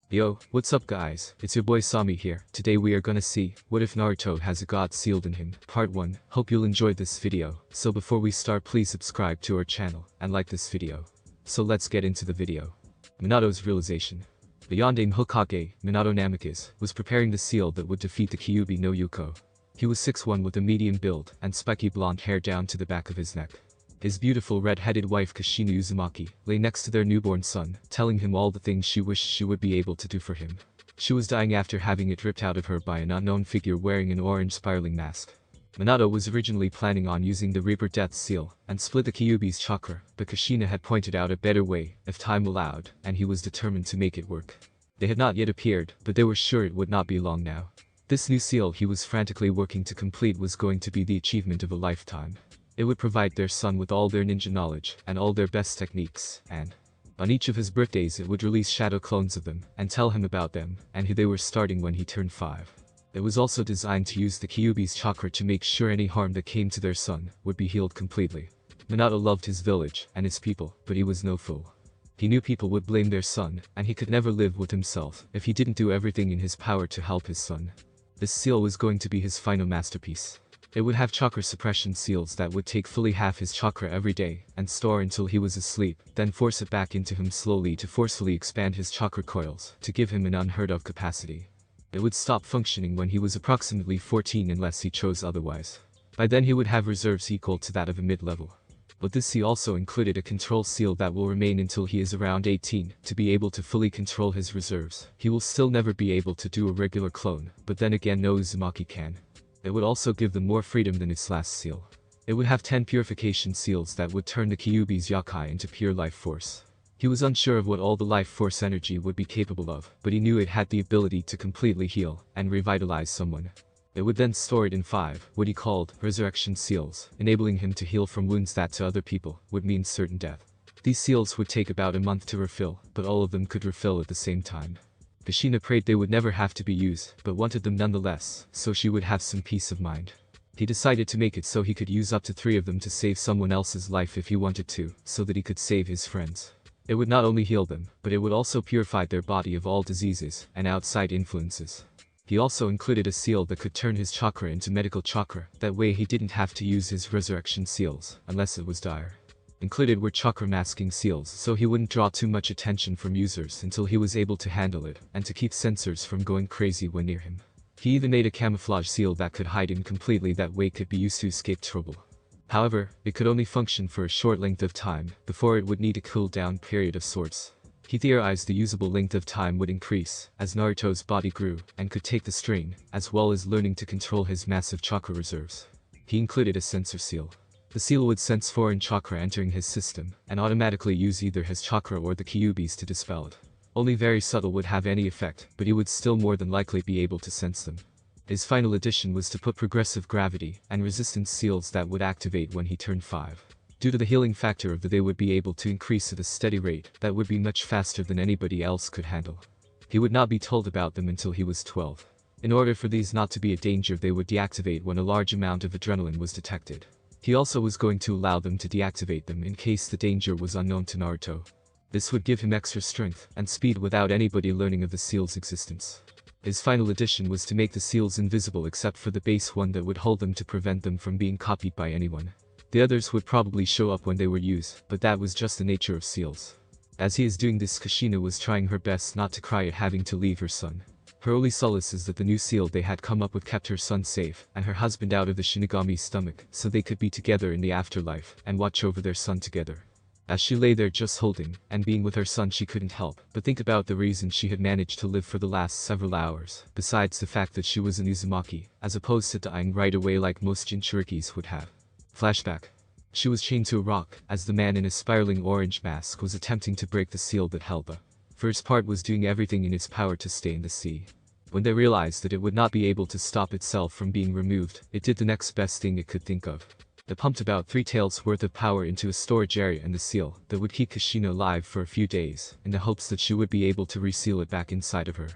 Yo, what's up guys, it's your boy Sami here. Today we are gonna see, what if Naruto has a god sealed in him, part 1. Hope you'll enjoy this video. So before we start, please subscribe to our channel, and like this video. So let's get into the video. Minato's realization. The Yondaime Hokage, Minato Namikaze, was preparing the seal that would defeat the Kyuubi no Yuko. He was 6'1" with a medium build, and spiky blonde hair down to the back of his neck. His beautiful red-headed wife Kushina Uzumaki lay next to their newborn son, telling him all the things she wished she would be able to do for him. She was dying after having it ripped out of her by an unknown figure wearing an orange spiraling mask. Minato was originally planning on using the Reaper Death Seal and split the Kyuubi's chakra, but Kushina had pointed out a better way, if time allowed, and he was determined to make it work. They had not yet appeared, but they were sure it would not be long now. This new seal he was frantically working to complete was going to be the achievement of a lifetime. It would provide their son with all their ninja knowledge and all their best techniques, and on each of his birthdays it would release shadow clones of them and tell him about them and who they were starting when he turned 5. It was also designed to use the Kyuubi's chakra to make sure any harm that came to their son would be healed completely. Minato loved his village and his people, but he was no fool. He knew people would blame their son, and he could never live with himself if he didn't do everything in his power to help his son. This seal was going to be his final masterpiece. It would have chakra suppression seals that would take fully half his chakra every day and store until he was asleep, then force it back into him slowly to forcefully expand his chakra coils to give him an unheard of capacity. It would stop functioning when he was approximately 14 unless he chose otherwise. By then he would have reserves equal to that of a mid-level. But this seal also included a control seal that will remain until he is around 18 to be able to fully control his reserves. He will still never be able to do a regular clone, but then again no Uzumaki can. It would also give them more freedom than its last seal. It would have 10 purification seals that would turn the Kyuubi's yokai into pure life force. He was unsure of what all the life force energy would be capable of, but he knew it had the ability to completely heal and revitalize someone. It would then store it in 5, what he called resurrection seals, enabling him to heal from wounds that to other people would mean certain death. These seals would take about a month to refill, but all of them could refill at the same time. Kushina prayed they would never have to be used, but wanted them nonetheless, so she would have some peace of mind. He decided to make it so he could use up to 3 of them to save someone else's life if he wanted to, so that he could save his friends. It would not only heal them, but it would also purify their body of all diseases and outside influences. He also included a seal that could turn his chakra into medical chakra, that way he didn't have to use his resurrection seals, unless it was dire. Included were chakra masking seals so he wouldn't draw too much attention from users until he was able to handle it, and to keep sensors from going crazy when near him. He even made a camouflage seal that could hide him completely, that way could be used to escape trouble. However, it could only function for a short length of time, before it would need a cool down period of sorts. He theorized the usable length of time would increase as Naruto's body grew and could take the strain, as well as learning to control his massive chakra reserves. He included a sensor seal. The seal would sense foreign chakra entering his system, and automatically use either his chakra or the Kyuubi's to dispel it. Only very subtle would have any effect, but he would still more than likely be able to sense them. His final addition was to put progressive gravity and resistance seals that would activate when he turned 5. Due to the healing factor of they would be able to increase at a steady rate that would be much faster than anybody else could handle. He would not be told about them until he was 12. In order for these not to be a danger, they would deactivate when a large amount of adrenaline was detected. He also was going to allow them to deactivate them in case the danger was unknown to Naruto. This would give him extra strength and speed without anybody learning of the seal's existence. His final addition was to make the seals invisible except for the base one that would hold them to prevent them from being copied by anyone. The others would probably show up when they were used, but that was just the nature of seals. As he is doing this, Kushina was trying her best not to cry at having to leave her son. Her only solace is that the new seal they had come up with kept her son safe and her husband out of the Shinigami's stomach, so they could be together in the afterlife and watch over their son together. As she lay there just holding and being with her son, she couldn't help but think about the reason she had managed to live for the last several hours, besides the fact that she was an Uzumaki, as opposed to dying right away like most Jinchurikis would have. Flashback. She was chained to a rock, as the man in a spiraling orange mask was attempting to break the seal that held her. First part was doing everything in its power to stay in the sea. When they realized that it would not be able to stop itself from being removed, it did the next best thing it could think of. It pumped about 3 taels worth of power into a storage area in the seal that would keep Kushina alive for a few days, in the hopes that she would be able to reseal it back inside of her.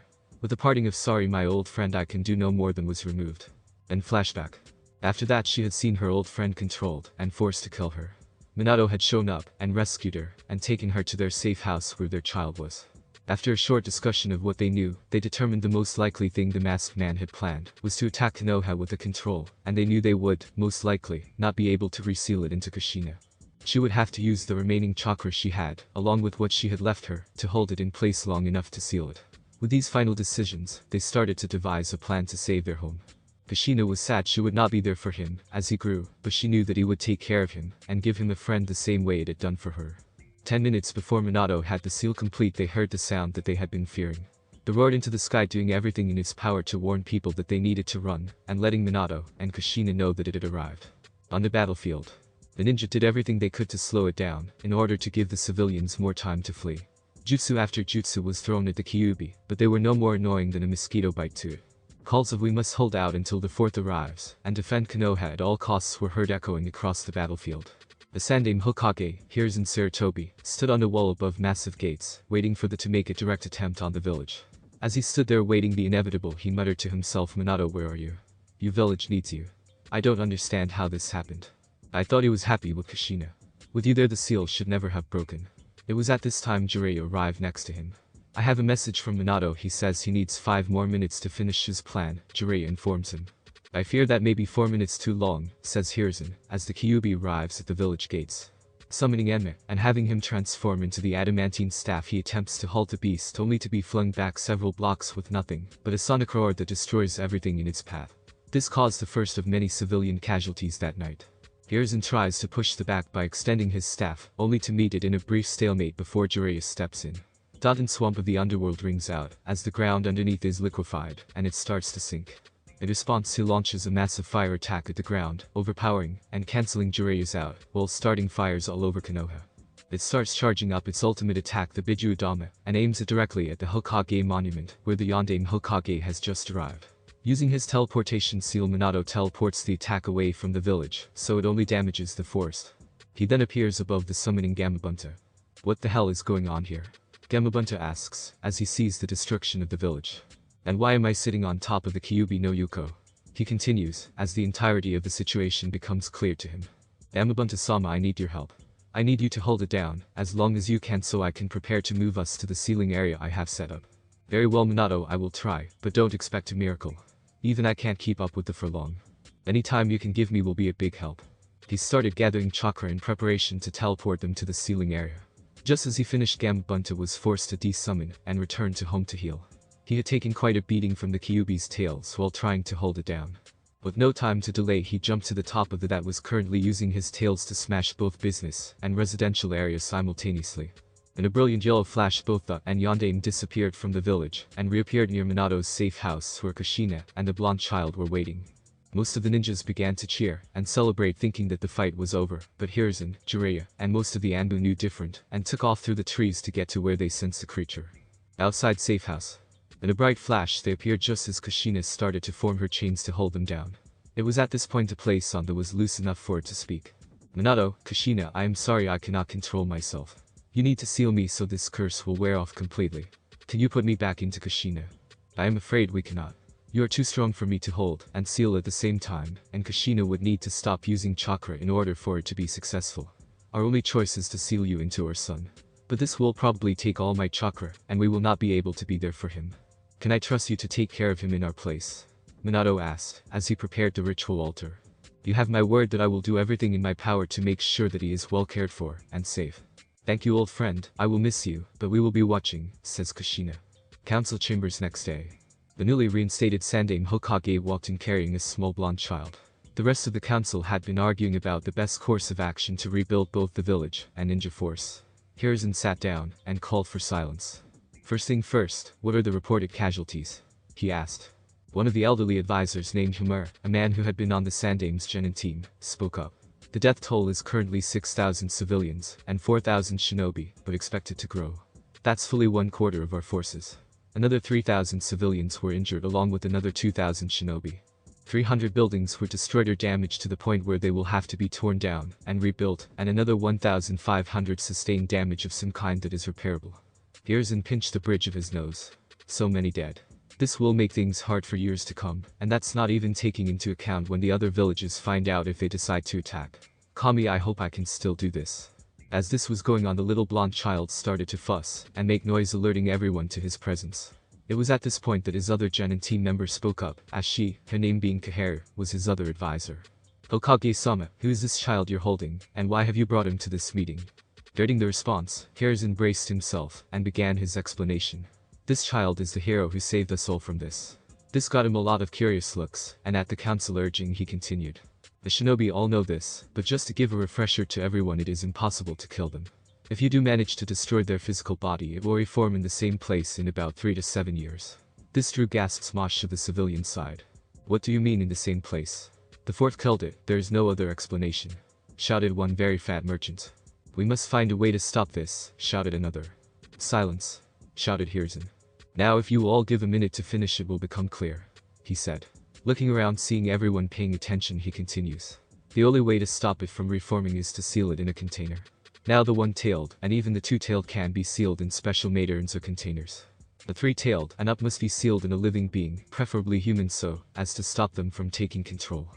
With the parting of "Sorry my old friend, I can do no more," than was removed. Then flashback. After that, she had seen her old friend controlled and forced to kill her. Minato had shown up and rescued her and taken her to their safe house where their child was. After a short discussion of what they knew, they determined the most likely thing the masked man had planned was to attack Konoha with a control, and they knew they would, most likely, not be able to reseal it into Kushina. She would have to use the remaining chakra she had, along with what she had left her, to hold it in place long enough to seal it. With these final decisions, they started to devise a plan to save their home. Kushina was sad she would not be there for him, as he grew, but she knew that he would take care of him, and give him a friend the same way it had done for her. 10 minutes before Minato had the seal complete, they heard the sound that they had been fearing. They roared into the sky, doing everything in its power to warn people that they needed to run, and letting Minato and Kushina know that it had arrived. On the battlefield, the ninja did everything they could to slow it down, in order to give the civilians more time to flee. Jutsu after jutsu was thrown at the Kyuubi, but they were no more annoying than a mosquito bite to it. Calls of "we must hold out until the fourth arrives, and defend Konoha at all costs" were heard echoing across the battlefield. The Sandaime Hokage, Hiruzen Sarutobi, stood on a wall above massive gates, waiting for the to make a direct attempt on the village. As he stood there waiting the inevitable, he muttered to himself, "Minato, where are you? Your village needs you. I don't understand how this happened. I thought he was happy with Kushina. With you there, the seal should never have broken." It was at this time Jiraiya arrived next to him. "I have a message from Minato. He says he needs 5 more minutes to finish his plan," Jiraiya informs him. "I fear that may be 4 minutes too long," says Hiruzen, as the Kyuubi arrives at the village gates. Summoning Enma, and having him transform into the adamantine staff, he attempts to halt the beast, only to be flung back several blocks with nothing but a sonic roar that destroys everything in its path. This caused the first of many civilian casualties that night. Hiruzen tries to push the back by extending his staff, only to meet it in a brief stalemate before Jiraiya steps in. Dot swamp of the underworld rings out, as the ground underneath is liquefied, and it starts to sink. In response, he launches a massive fire attack at the ground, overpowering and cancelling Jiraiya's out, while starting fires all over Konoha. It starts charging up its ultimate attack, the Biju Dama, and aims it directly at the Hokage monument, where the Yondaime Hokage has just arrived. Using his teleportation seal, Minato teleports the attack away from the village, so it only damages the forest. He then appears above the summoning Gamabunta. "What the hell is going on here?" Gamabunta asks, as he sees the destruction of the village. "And why am I sitting on top of the Kyuubi no Yuko?" He continues, as the entirety of the situation becomes clear to him. "Gamabunta-sama, I need your help. I need you to hold it down, as long as you can, so I can prepare to move us to the sealing area I have set up." "Very well, Minato, I will try, but don't expect a miracle. Even I can't keep up with it for long. Any time you can give me will be a big help." He started gathering chakra in preparation to teleport them to the sealing area. Just as he finished, Gamabunta was forced to desummon and return to home to heal. He had taken quite a beating from the Kyuubi's tails while trying to hold it down. With no time to delay, he jumped to the top of the that was currently using his tails to smash both business and residential areas simultaneously. In a brilliant yellow flash, both the and Yondaime disappeared from the village and reappeared near Minato's safe house, where Kushina and the blonde child were waiting. Most of the ninjas began to cheer and celebrate, thinking that the fight was over, but Hiruzen, Jiraiya, and most of the Anbu knew different and took off through the trees to get to where they sensed the creature. Outside safe house. In a bright flash, they appeared just as Kushina started to form her chains to hold them down. It was at this point a place on that was loose enough for it to speak. "Minato, Kushina, I am sorry I cannot control myself. You need to seal me so this curse will wear off completely. Can you put me back into Kushina?" "I am afraid we cannot. You are too strong for me to hold and seal at the same time, and Kushina would need to stop using chakra in order for it to be successful. Our only choice is to seal you into our son. But this will probably take all my chakra, and we will not be able to be there for him. Can I trust you to take care of him in our place?" Minato asked, as he prepared the ritual altar. "You have my word that I will do everything in my power to make sure that he is well cared for and safe." "Thank you, old friend. I will miss you, but we will be watching," says Kushina. Council chambers next day. The newly reinstated Sandaime Hokage walked in carrying a small blonde child. The rest of the council had been arguing about the best course of action to rebuild both the village and ninja force. Hiruzen sat down and called for silence. "First thing first, what are the reported casualties?" he asked. One of the elderly advisors, named Humur, a man who had been on the Sandaime's Genin team, spoke up. "The death toll is currently 6,000 civilians and 4,000 shinobi, but expected to grow. That's fully 1/4 of our forces. Another 3,000 civilians were injured, along with another 2,000 shinobi. 300 buildings were destroyed or damaged to the point where they will have to be torn down and rebuilt, and another 1,500 sustained damage of some kind that is repairable." Hiruzen pinched the bridge of his nose. "So many dead. This will make things hard for years to come, and that's not even taking into account when the other villages find out if they decide to attack. Kami, I hope I can still do this." As this was going on, the little blonde child started to fuss and make noise, alerting everyone to his presence. It was at this point that his other genin team member spoke up, as she, her name being Kaharu, was his other advisor. Hokage-sama, who is this child you're holding, and why have you brought him to this meeting? Getting the response, Hiruzen braced himself and began his explanation. This child is the hero who saved us all from this. This got him a lot of curious looks, and at the council urging he continued. The shinobi all know this, but just to give a refresher to everyone, it is impossible to kill them. If you do manage to destroy their physical body, it will reform in the same place in about 3 to 7 years. This drew gasps Mosh to the civilian side. What do you mean in the same place? The fourth killed it, there is no other explanation. Shouted one very fat merchant. We must find a way to stop this, shouted another. Silence, shouted Hiruzen. Now if you all give a minute to finish, it will become clear, he said. Looking around, seeing everyone paying attention, he continues. The only way to stop it from reforming is to seal it in a container. Now the one-tailed, and even the two-tailed can be sealed in special made urns or containers. The three-tailed and up must be sealed in a living being, preferably human, so as to stop them from taking control.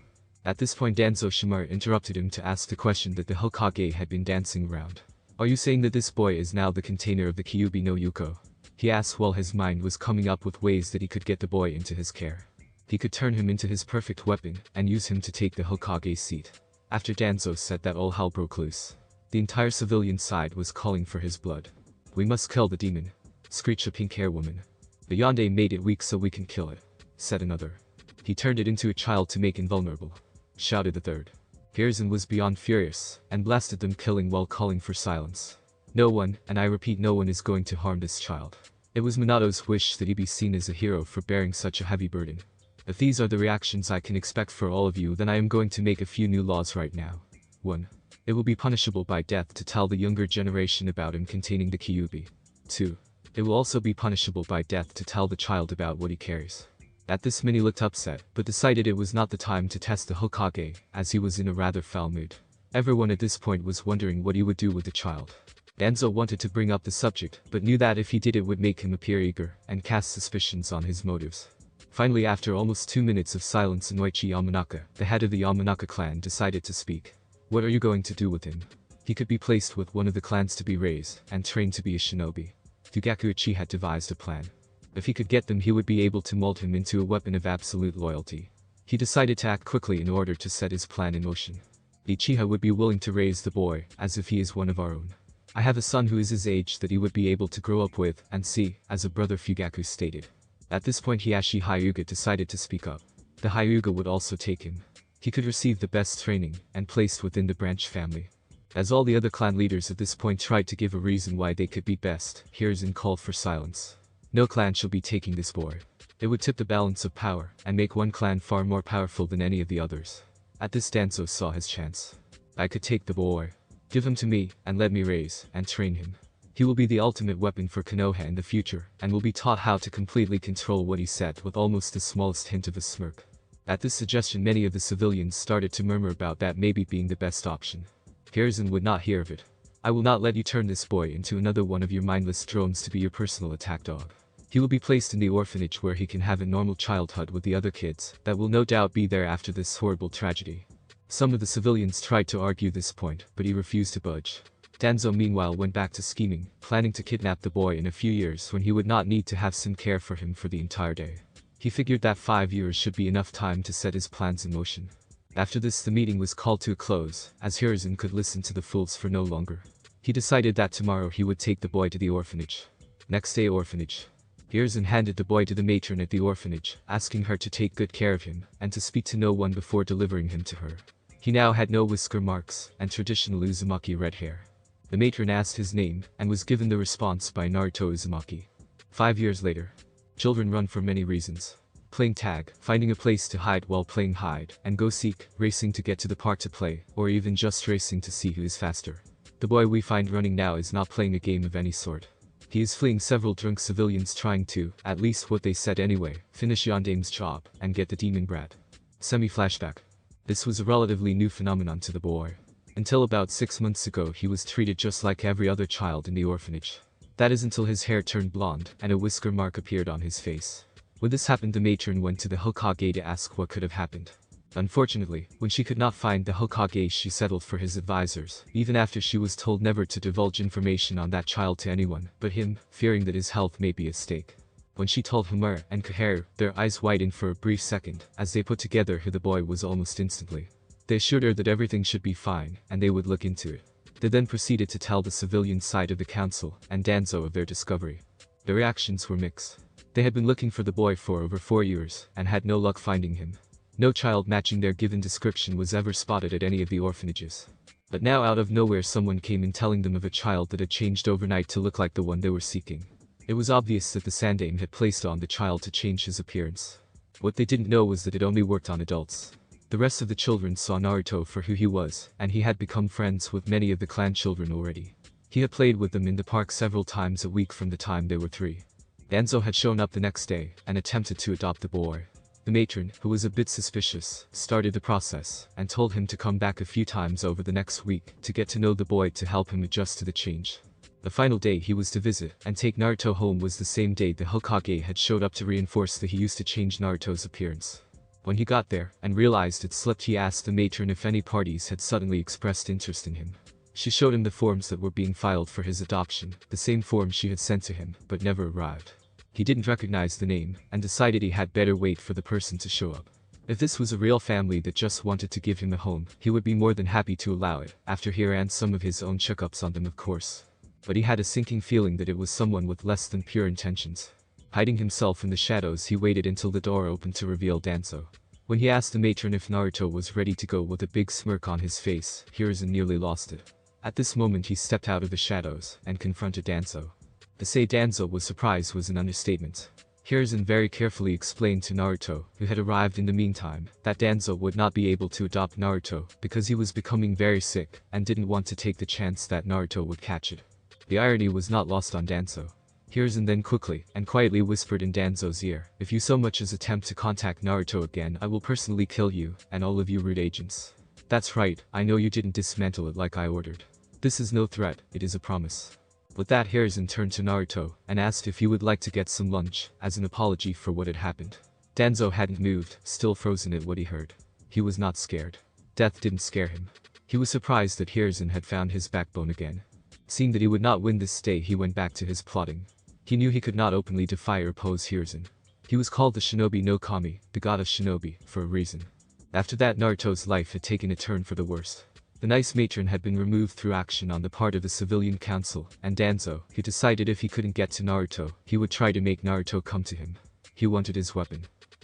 At this point Danzo Shimura interrupted him to ask the question that the Hokage had been dancing around. Are you saying that this boy is now the container of the Kyuubi no Yuko? He asked while his mind was coming up with ways that he could get the boy into his care. He could turn him into his perfect weapon and use him to take the Hokage's seat. After Danzo said that, all hell broke loose. The entire civilian side was calling for his blood. We must kill the demon, screeched a pink-hair woman. The Yonde made it weak so we can kill it, said another. He turned it into a child to make invulnerable, shouted the third. Hiruzen was beyond furious and blasted them, killing while calling for silence. No one, and I repeat no one, is going to harm this child. It was Minato's wish that he be seen as a hero for bearing such a heavy burden. If these are the reactions I can expect for all of you, then I am going to make a few new laws right now. 1. It will be punishable by death to tell the younger generation about him containing the Kyuubi. 2. It will also be punishable by death to tell the child about what he carries. At this, Minnie looked upset, but decided it was not the time to test the Hokage, as he was in a rather foul mood. Everyone at this point was wondering what he would do with the child. Danzo wanted to bring up the subject, but knew that if he did it would make him appear eager and cast suspicions on his motives. Finally, after almost 2 minutes of silence, Inoichi Yamanaka, the head of the Yamanaka clan, decided to speak. What are you going to do with him? He could be placed with one of the clans to be raised and trained to be a shinobi. Fugakuichi had devised a plan. If he could get them, he would be able to mold him into a weapon of absolute loyalty. He decided to act quickly in order to set his plan in motion. Ichiha would be willing to raise the boy, as if he is one of our own. I have a son who is his age that he would be able to grow up with and see, as a brother, Fugaku stated. At this point, Hiyashi Hyuga decided to speak up. The Hyuga would also take him. He could receive the best training and placed within the branch family. As all the other clan leaders at this point tried to give a reason why they could be best, Hiruzen called for silence. No clan shall be taking this boy. It would tip the balance of power and make one clan far more powerful than any of the others. At this, Danzo saw his chance. I could take the boy. Give him to me and let me raise and train him. He will be the ultimate weapon for Konoha in the future and will be taught how to completely control what he said with almost the smallest hint of a smirk. At this suggestion, many of the civilians started to murmur about that maybe being the best option. Hiruzen would not hear of it. I will not let you turn this boy into another one of your mindless drones to be your personal attack dog. He will be placed in the orphanage where he can have a normal childhood with the other kids that will no doubt be there after this horrible tragedy. Some of the civilians tried to argue this point, but he refused to budge. Danzo meanwhile went back to scheming, planning to kidnap the boy in a few years when he would not need to have some care for him for the entire day. He figured that 5 years should be enough time to set his plans in motion. After this, the meeting was called to a close, as Hiruzen could listen to the fools for no longer. He decided that tomorrow he would take the boy to the orphanage. Next day, orphanage. Hiruzen handed the boy to the matron at the orphanage, asking her to take good care of him and to speak to no one before delivering him to her. He now had no whisker marks and traditional Uzumaki red hair. The matron asked his name and was given the response by Naruto Uzumaki. 5 years later. Children run for many reasons. Playing tag, finding a place to hide while playing hide and go seek, racing to get to the park to play, or even just racing to see who is faster. The boy we find running now is not playing a game of any sort. He is fleeing several drunk civilians trying to, at least what they said anyway, finish Yondame's job and get the demon brat. Semi-flashback. This was a relatively new phenomenon to the boy. Until about 6 months ago, he was treated just like every other child in the orphanage. That is until his hair turned blonde and a whisker mark appeared on his face. When this happened, the matron went to the Hokage to ask what could have happened. Unfortunately, when she could not find the Hokage, she settled for his advisors, even after she was told never to divulge information on that child to anyone but him, fearing that his health may be at stake. When she told Humur and Kaheru, their eyes widened for a brief second, as they put together who the boy was almost instantly. They assured her that everything should be fine, and they would look into it. They then proceeded to tell the civilian side of the council and Danzo of their discovery. The reactions were mixed. They had been looking for the boy for over 4 years, and had no luck finding him. No child matching their given description was ever spotted at any of the orphanages. But now out of nowhere someone came in telling them of a child that had changed overnight to look like the one they were seeking. It was obvious that the Sandaime had placed on the child to change his appearance. What they didn't know was that it only worked on adults. The rest of the children saw Naruto for who he was, and he had become friends with many of the clan children already. He had played with them in the park several times a week from the time they were 3. Danzo had shown up the next day, and attempted to adopt the boy. The matron, who was a bit suspicious, started the process, and told him to come back a few times over the next week to get to know the boy to help him adjust to the change. The final day he was to visit and take Naruto home was the same day the Hokage had showed up to reinforce that he used to change Naruto's appearance. When he got there, and realized it slipped, he asked the matron if any parties had suddenly expressed interest in him. She showed him the forms that were being filed for his adoption, the same forms she had sent to him, but never arrived. He didn't recognize the name, and decided he had better wait for the person to show up. If this was a real family that just wanted to give him a home, he would be more than happy to allow it, after he ran some of his own checkups on them of course. But he had a sinking feeling that it was someone with less than pure intentions. Hiding himself in the shadows, he waited until the door opened to reveal Danzo. When he asked the matron if Naruto was ready to go with a big smirk on his face, Hiruzen nearly lost it. At this moment he stepped out of the shadows, and confronted Danzo. To say Danzo was surprised was an understatement. Hiruzen very carefully explained to Naruto, who had arrived in the meantime, that Danzo would not be able to adopt Naruto because he was becoming very sick, and didn't want to take the chance that Naruto would catch it. The irony was not lost on Danzo. Hiruzen then quickly and quietly whispered in Danzo's ear, "If you so much as attempt to contact Naruto again, I will personally kill you, and all of you rude agents." "That's right, I know you didn't dismantle it like I ordered. This is no threat, it is a promise." With that, Hiruzen turned to Naruto, and asked if he would like to get some lunch, as an apology for what had happened. Danzo hadn't moved, still frozen at what he heard. He was not scared. Death didn't scare him. He was surprised that Hiruzen had found his backbone again. Seeing that he would not win this day, he went back to his plotting. He knew he could not openly defy or oppose Hiruzen. He was called the Shinobi no Kami, the god of shinobi, for a reason. After that, Naruto's life had taken a turn for the worse. The nice matron had been removed through action on the part of the civilian council, and Danzo, who decided if he couldn't get to Naruto, he would try to make Naruto come to him. He wanted his weapon.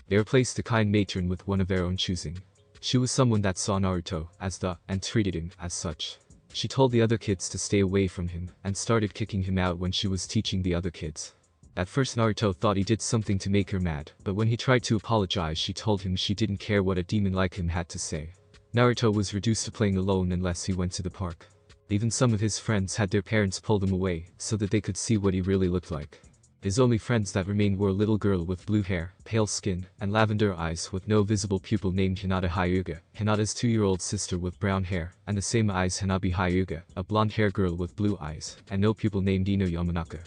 They replaced the kind matron with one of their own choosing. She was someone that saw Naruto as and treated him as such. She told the other kids to stay away from him, and started kicking him out when she was teaching the other kids. At first Naruto thought he did something to make her mad, but when he tried to apologize, she told him she didn't care what a demon like him had to say. Naruto was reduced to playing alone unless he went to the park. Even some of his friends had their parents pull them away, so that they could see what he really looked like. His only friends that remained were a little girl with blue hair, pale skin, and lavender eyes with no visible pupil named Hinata Hyuga, Hinata's 2-year-old sister with brown hair, and the same eyes Hanabi Hyuga, a blonde-haired girl with blue eyes, and no pupil named Ino Yamanaka.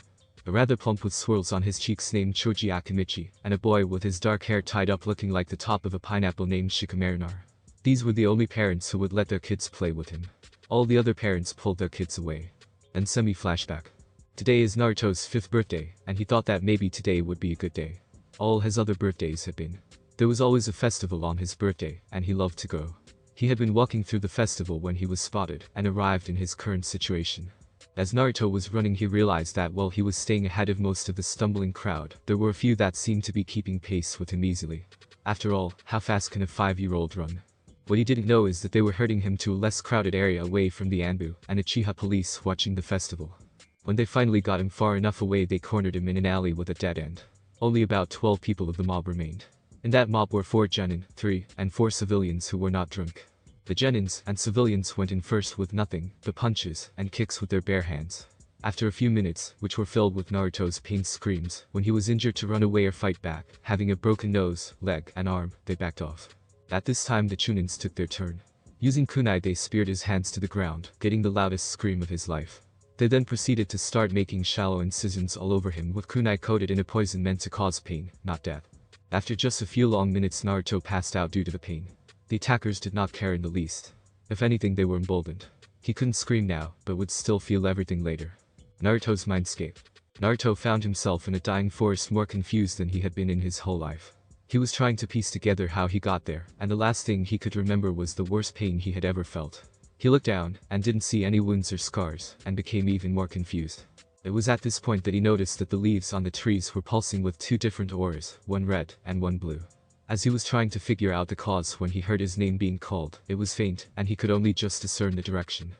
A rather plump with swirls on his cheeks named Choji Akimichi, and a boy with his dark hair tied up looking like the top of a pineapple named Shikamarunar. These were the only parents who would let their kids play with him. All the other parents pulled their kids away. And semi-flashback. Today is Naruto's 5th birthday, and he thought that maybe today would be a good day. All his other birthdays had been. There was always a festival on his birthday, and he loved to go. He had been walking through the festival when he was spotted, and arrived in his current situation. As Naruto was running, he realized that while he was staying ahead of most of the stumbling crowd, there were a few that seemed to be keeping pace with him easily. After all, how fast can a 5-year-old run? What he didn't know is that they were herding him to a less crowded area away from the Anbu and Uchiha police watching the festival. When they finally got him far enough away, they cornered him in an alley with a dead end. Only about 12 people of the mob remained. In that mob were 4 genin, 3, and 4 civilians who were not drunk. The genins and civilians went in first with nothing but punches and kicks with their bare hands. After a few minutes, which were filled with Naruto's pain screams, when he was injured to run away or fight back, having a broken nose, leg, and arm, they backed off. At this time the Chunins took their turn. Using kunai they speared his hands to the ground, getting the loudest scream of his life. They then proceeded to start making shallow incisions all over him with kunai coated in a poison meant to cause pain, not death. After just a few long minutes Naruto passed out due to the pain. The attackers did not care in the least. If anything, they were emboldened. He couldn't scream now, but would still feel everything later. Naruto's mindscape. Naruto found himself in a dying forest, more confused than he had been in his whole life. He was trying to piece together how he got there, and the last thing he could remember was the worst pain he had ever felt. He looked down, and didn't see any wounds or scars, and became even more confused. It was at this point that he noticed that the leaves on the trees were pulsing with two different auras, one red and one blue. As he was trying to figure out the cause when he heard his name being called, it was faint, and he could only just discern the direction.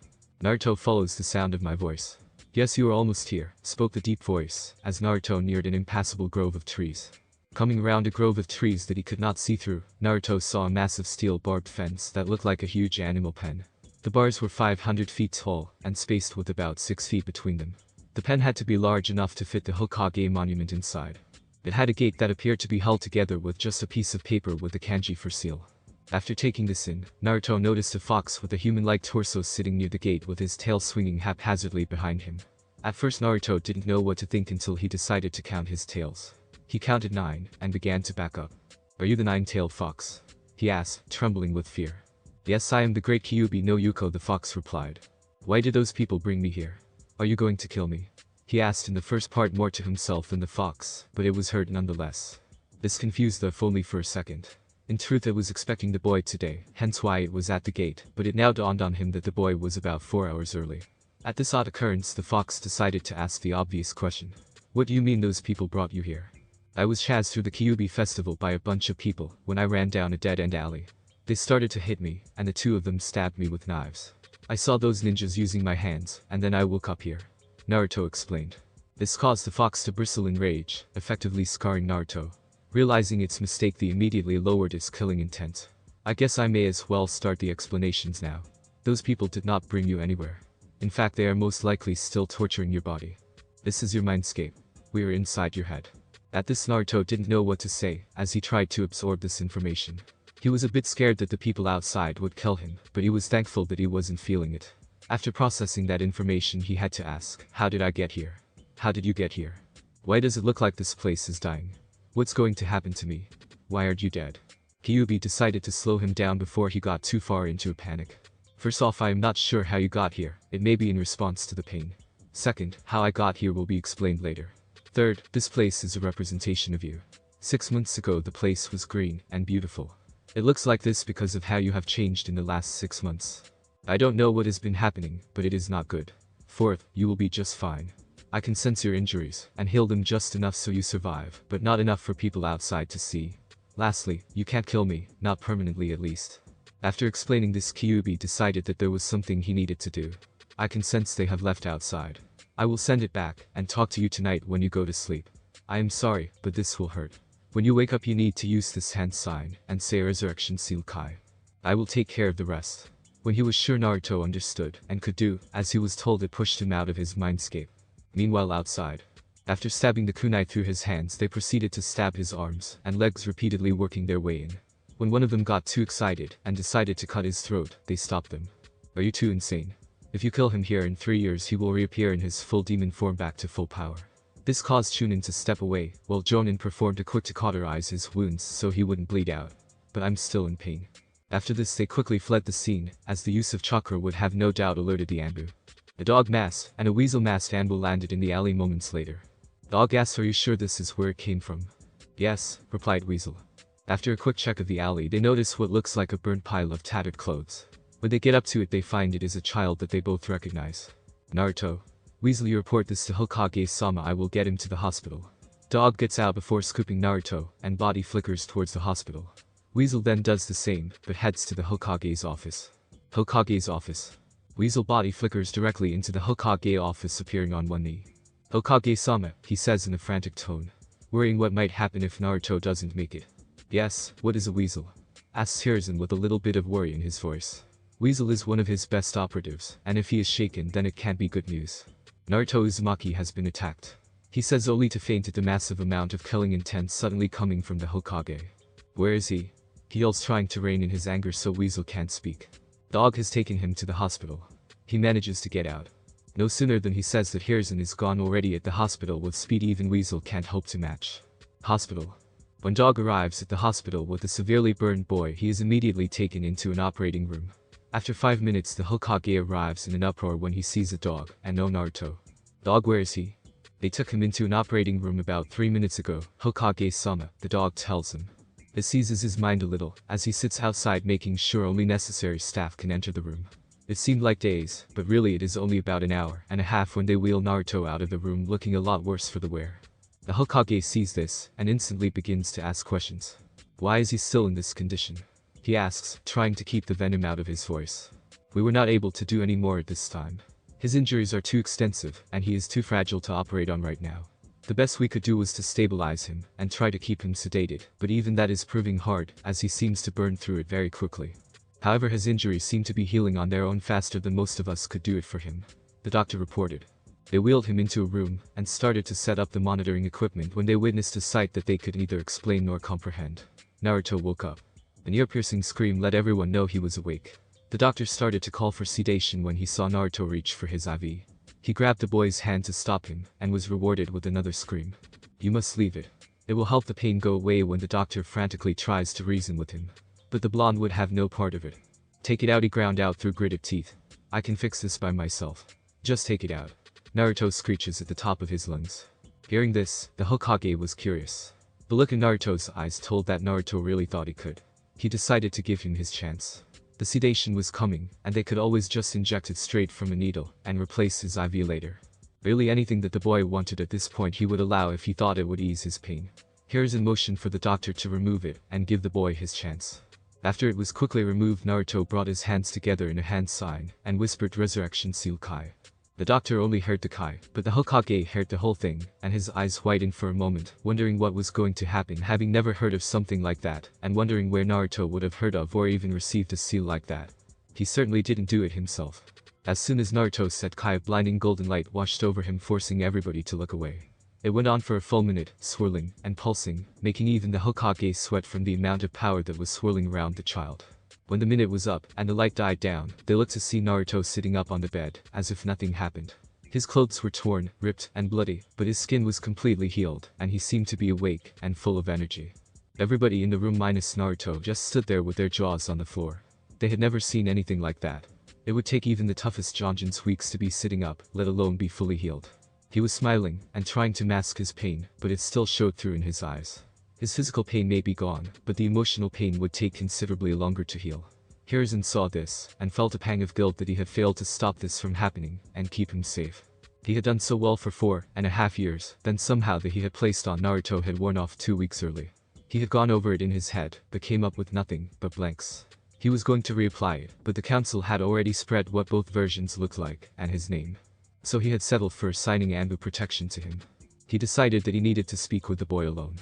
Naruto follows the sound of my voice. Yes, you are almost here, spoke the deep voice, as Naruto neared an impassable grove of trees. Coming around a grove of trees that he could not see through, Naruto saw a massive steel barbed fence that looked like a huge animal pen. The bars were 500 feet tall, and spaced with about 6 feet between them. The pen had to be large enough to fit the Hokage monument inside. It had a gate that appeared to be held together with just a piece of paper with the kanji for seal. After taking this in, Naruto noticed a fox with a human-like torso sitting near the gate with his tail swinging haphazardly behind him. At first Naruto didn't know what to think until he decided to count his tails. He counted 9, and began to back up. Are you the 9-tailed fox? He asked, trembling with fear. Yes, I am the great Kyuubi no Yuko, the fox replied. Why did those people bring me here? Are you going to kill me? He asked in the first part more to himself than the fox, but it was heard nonetheless. This confused the if only for a second. In truth, it was expecting the boy today, hence why it was at the gate, but it now dawned on him that the boy was about 4 hours early. At this odd occurrence, the fox decided to ask the obvious question. What do you mean those people brought you here? I was chased through the Kyuubi festival by a bunch of people when I ran down a dead-end alley. They started to hit me, and the two of them stabbed me with knives. I saw those ninjas using my hands, and then I woke up here. Naruto explained. This caused the fox to bristle in rage, effectively scarring Naruto. Realizing its mistake, he immediately lowered his killing intent. I guess I may as well start the explanations now. Those people did not bring you anywhere. In fact, they are most likely still torturing your body. This is your mindscape. We are inside your head. At this, Naruto didn't know what to say, as he tried to absorb this information. He was a bit scared that the people outside would kill him, but he was thankful that he wasn't feeling it. After processing that information, he had to ask, how did I get here? How did you get here? Why does it look like this place is dying? What's going to happen to me? Why aren't you dead? Kyuubi decided to slow him down before he got too far into a panic. First off, I am not sure how you got here. It may be in response to the pain. Second, how I got here will be explained later. Third, this place is a representation of you. 6 months ago, the place was green and beautiful. It looks like this because of how you have changed in the last 6 months. I don't know what has been happening, but it is not good. Fourth, you will be just fine. I can sense your injuries, and heal them just enough so you survive, but not enough for people outside to see. Lastly, you can't kill me, not permanently at least. After explaining this, Kyuubi decided that there was something he needed to do. I can sense they have left outside. I will send it back, and talk to you tonight when you go to sleep. I am sorry, but this will hurt. When you wake up, you need to use this hand sign, and say Resurrection Seal Kai. I will take care of the rest. When he was sure Naruto understood, and could do, as he was told, it pushed him out of his mindscape. Meanwhile outside, after stabbing the kunai through his hands, they proceeded to stab his arms and legs, repeatedly working their way in. When one of them got too excited and decided to cut his throat, they stopped them. Are you too insane? If you kill him here, in 3 years he will reappear in his full demon form back to full power. This caused Chunin to step away, while Jonin performed a quick to cauterize his wounds so he wouldn't bleed out. But I'm still in pain. After this, they quickly fled the scene, as the use of chakra would have no doubt alerted the Anbu. A dog masked and a weasel masked Anbu landed in the alley moments later. Dog asked, are you sure this is where it came from? Yes, replied Weasel. After a quick check of the alley, they notice what looks like a burnt pile of tattered clothes. When they get up to it, they find it is a child that they both recognize. Naruto. Weasel, you report this to Hokage-sama, I will get him to the hospital. Dog gets out before scooping Naruto, and body flickers towards the hospital. Weasel then does the same, but heads to the Hokage's office. Hokage's office. Weasel body flickers directly into the Hokage office, appearing on one knee. Hokage-sama, he says in a frantic tone, worrying what might happen if Naruto doesn't make it. Yes, what is a weasel? Asks Hiruzen with a little bit of worry in his voice. Weasel is one of his best operatives, and if he is shaken, then it can't be good news. Naruto Uzumaki has been attacked. He says only to faint at the massive amount of killing intent suddenly coming from the Hokage. Where is he? He yells, trying to rein in his anger so Weasel can't speak. Dog has taken him to the hospital. He manages to get out. No sooner than he says that Hiruzen is gone already at the hospital with speed even Weasel can't hope to match. Hospital. When Dog arrives at the hospital with a severely burned boy, he is immediately taken into an operating room. After 5 minutes, the Hokage arrives in an uproar when he sees a dog, and no Naruto. Dog, where is he? They took him into an operating room about 3 minutes ago, Hokage-sama, the dog tells him. This seizes his mind a little, as he sits outside making sure only necessary staff can enter the room. It seemed like days, but really it is only about an hour and a half when they wheel Naruto out of the room looking a lot worse for the wear. The Hokage sees this, and instantly begins to ask questions. Why is he still in this condition? He asks, trying to keep the venom out of his voice. We were not able to do any more at this time. His injuries are too extensive, and he is too fragile to operate on right now. The best we could do was to stabilize him, and try to keep him sedated, but even that is proving hard, as he seems to burn through it very quickly. However, his injuries seem to be healing on their own faster than most of us could do it for him, the doctor reported. They wheeled him into a room, and started to set up the monitoring equipment when they witnessed a sight that they could neither explain nor comprehend. Naruto woke up. An ear-piercing scream let everyone know he was awake. The doctor started to call for sedation when he saw Naruto reach for his IV. He grabbed the boy's hand to stop him, and was rewarded with another scream. You must leave it. It will help the pain go away when the doctor frantically tries to reason with him. But the blonde would have no part of it. Take it out, he ground out through gritted teeth. I can fix this by myself. Just take it out. Naruto screeches at the top of his lungs. Hearing this, the Hokage was curious. The look in Naruto's eyes told that Naruto really thought he could. He decided to give him his chance. The sedation was coming, and they could always just inject it straight from a needle, and replace his IV later. Really anything that the boy wanted at this point he would allow if he thought it would ease his pain. Here's motion for the doctor to remove it, and give the boy his chance. After it was quickly removed, Naruto brought his hands together in a hand sign, and whispered Resurrection Seal Kai. The doctor only heard the Kai, but the Hokage heard the whole thing, and his eyes widened for a moment, wondering what was going to happen, having never heard of something like that, and wondering where Naruto would have heard of or even received a seal like that. He certainly didn't do it himself. As soon as Naruto said Kai, a blinding golden light washed over him, forcing everybody to look away. It went on for a full minute, swirling and pulsing, making even the Hokage sweat from the amount of power that was swirling around the child. When the minute was up, and the light died down, they looked to see Naruto sitting up on the bed, as if nothing happened. His clothes were torn, ripped, and bloody, but his skin was completely healed, and he seemed to be awake, and full of energy. Everybody in the room minus Naruto just stood there with their jaws on the floor. They had never seen anything like that. It would take even the toughest Jonjins weeks to be sitting up, let alone be fully healed. He was smiling, and trying to mask his pain, but it still showed through in his eyes. His physical pain may be gone, but the emotional pain would take considerably longer to heal. Hiruzen saw this, and felt a pang of guilt that he had failed to stop this from happening, and keep him safe. He had done so well for 4.5 years, then somehow the he had placed on Naruto had worn off 2 weeks early. He had gone over it in his head, but came up with nothing but blanks. He was going to reapply it, but the council had already spread what both versions looked like, and his name. So he had settled for assigning Anbu protection to him. He decided that he needed to speak with the boy alone.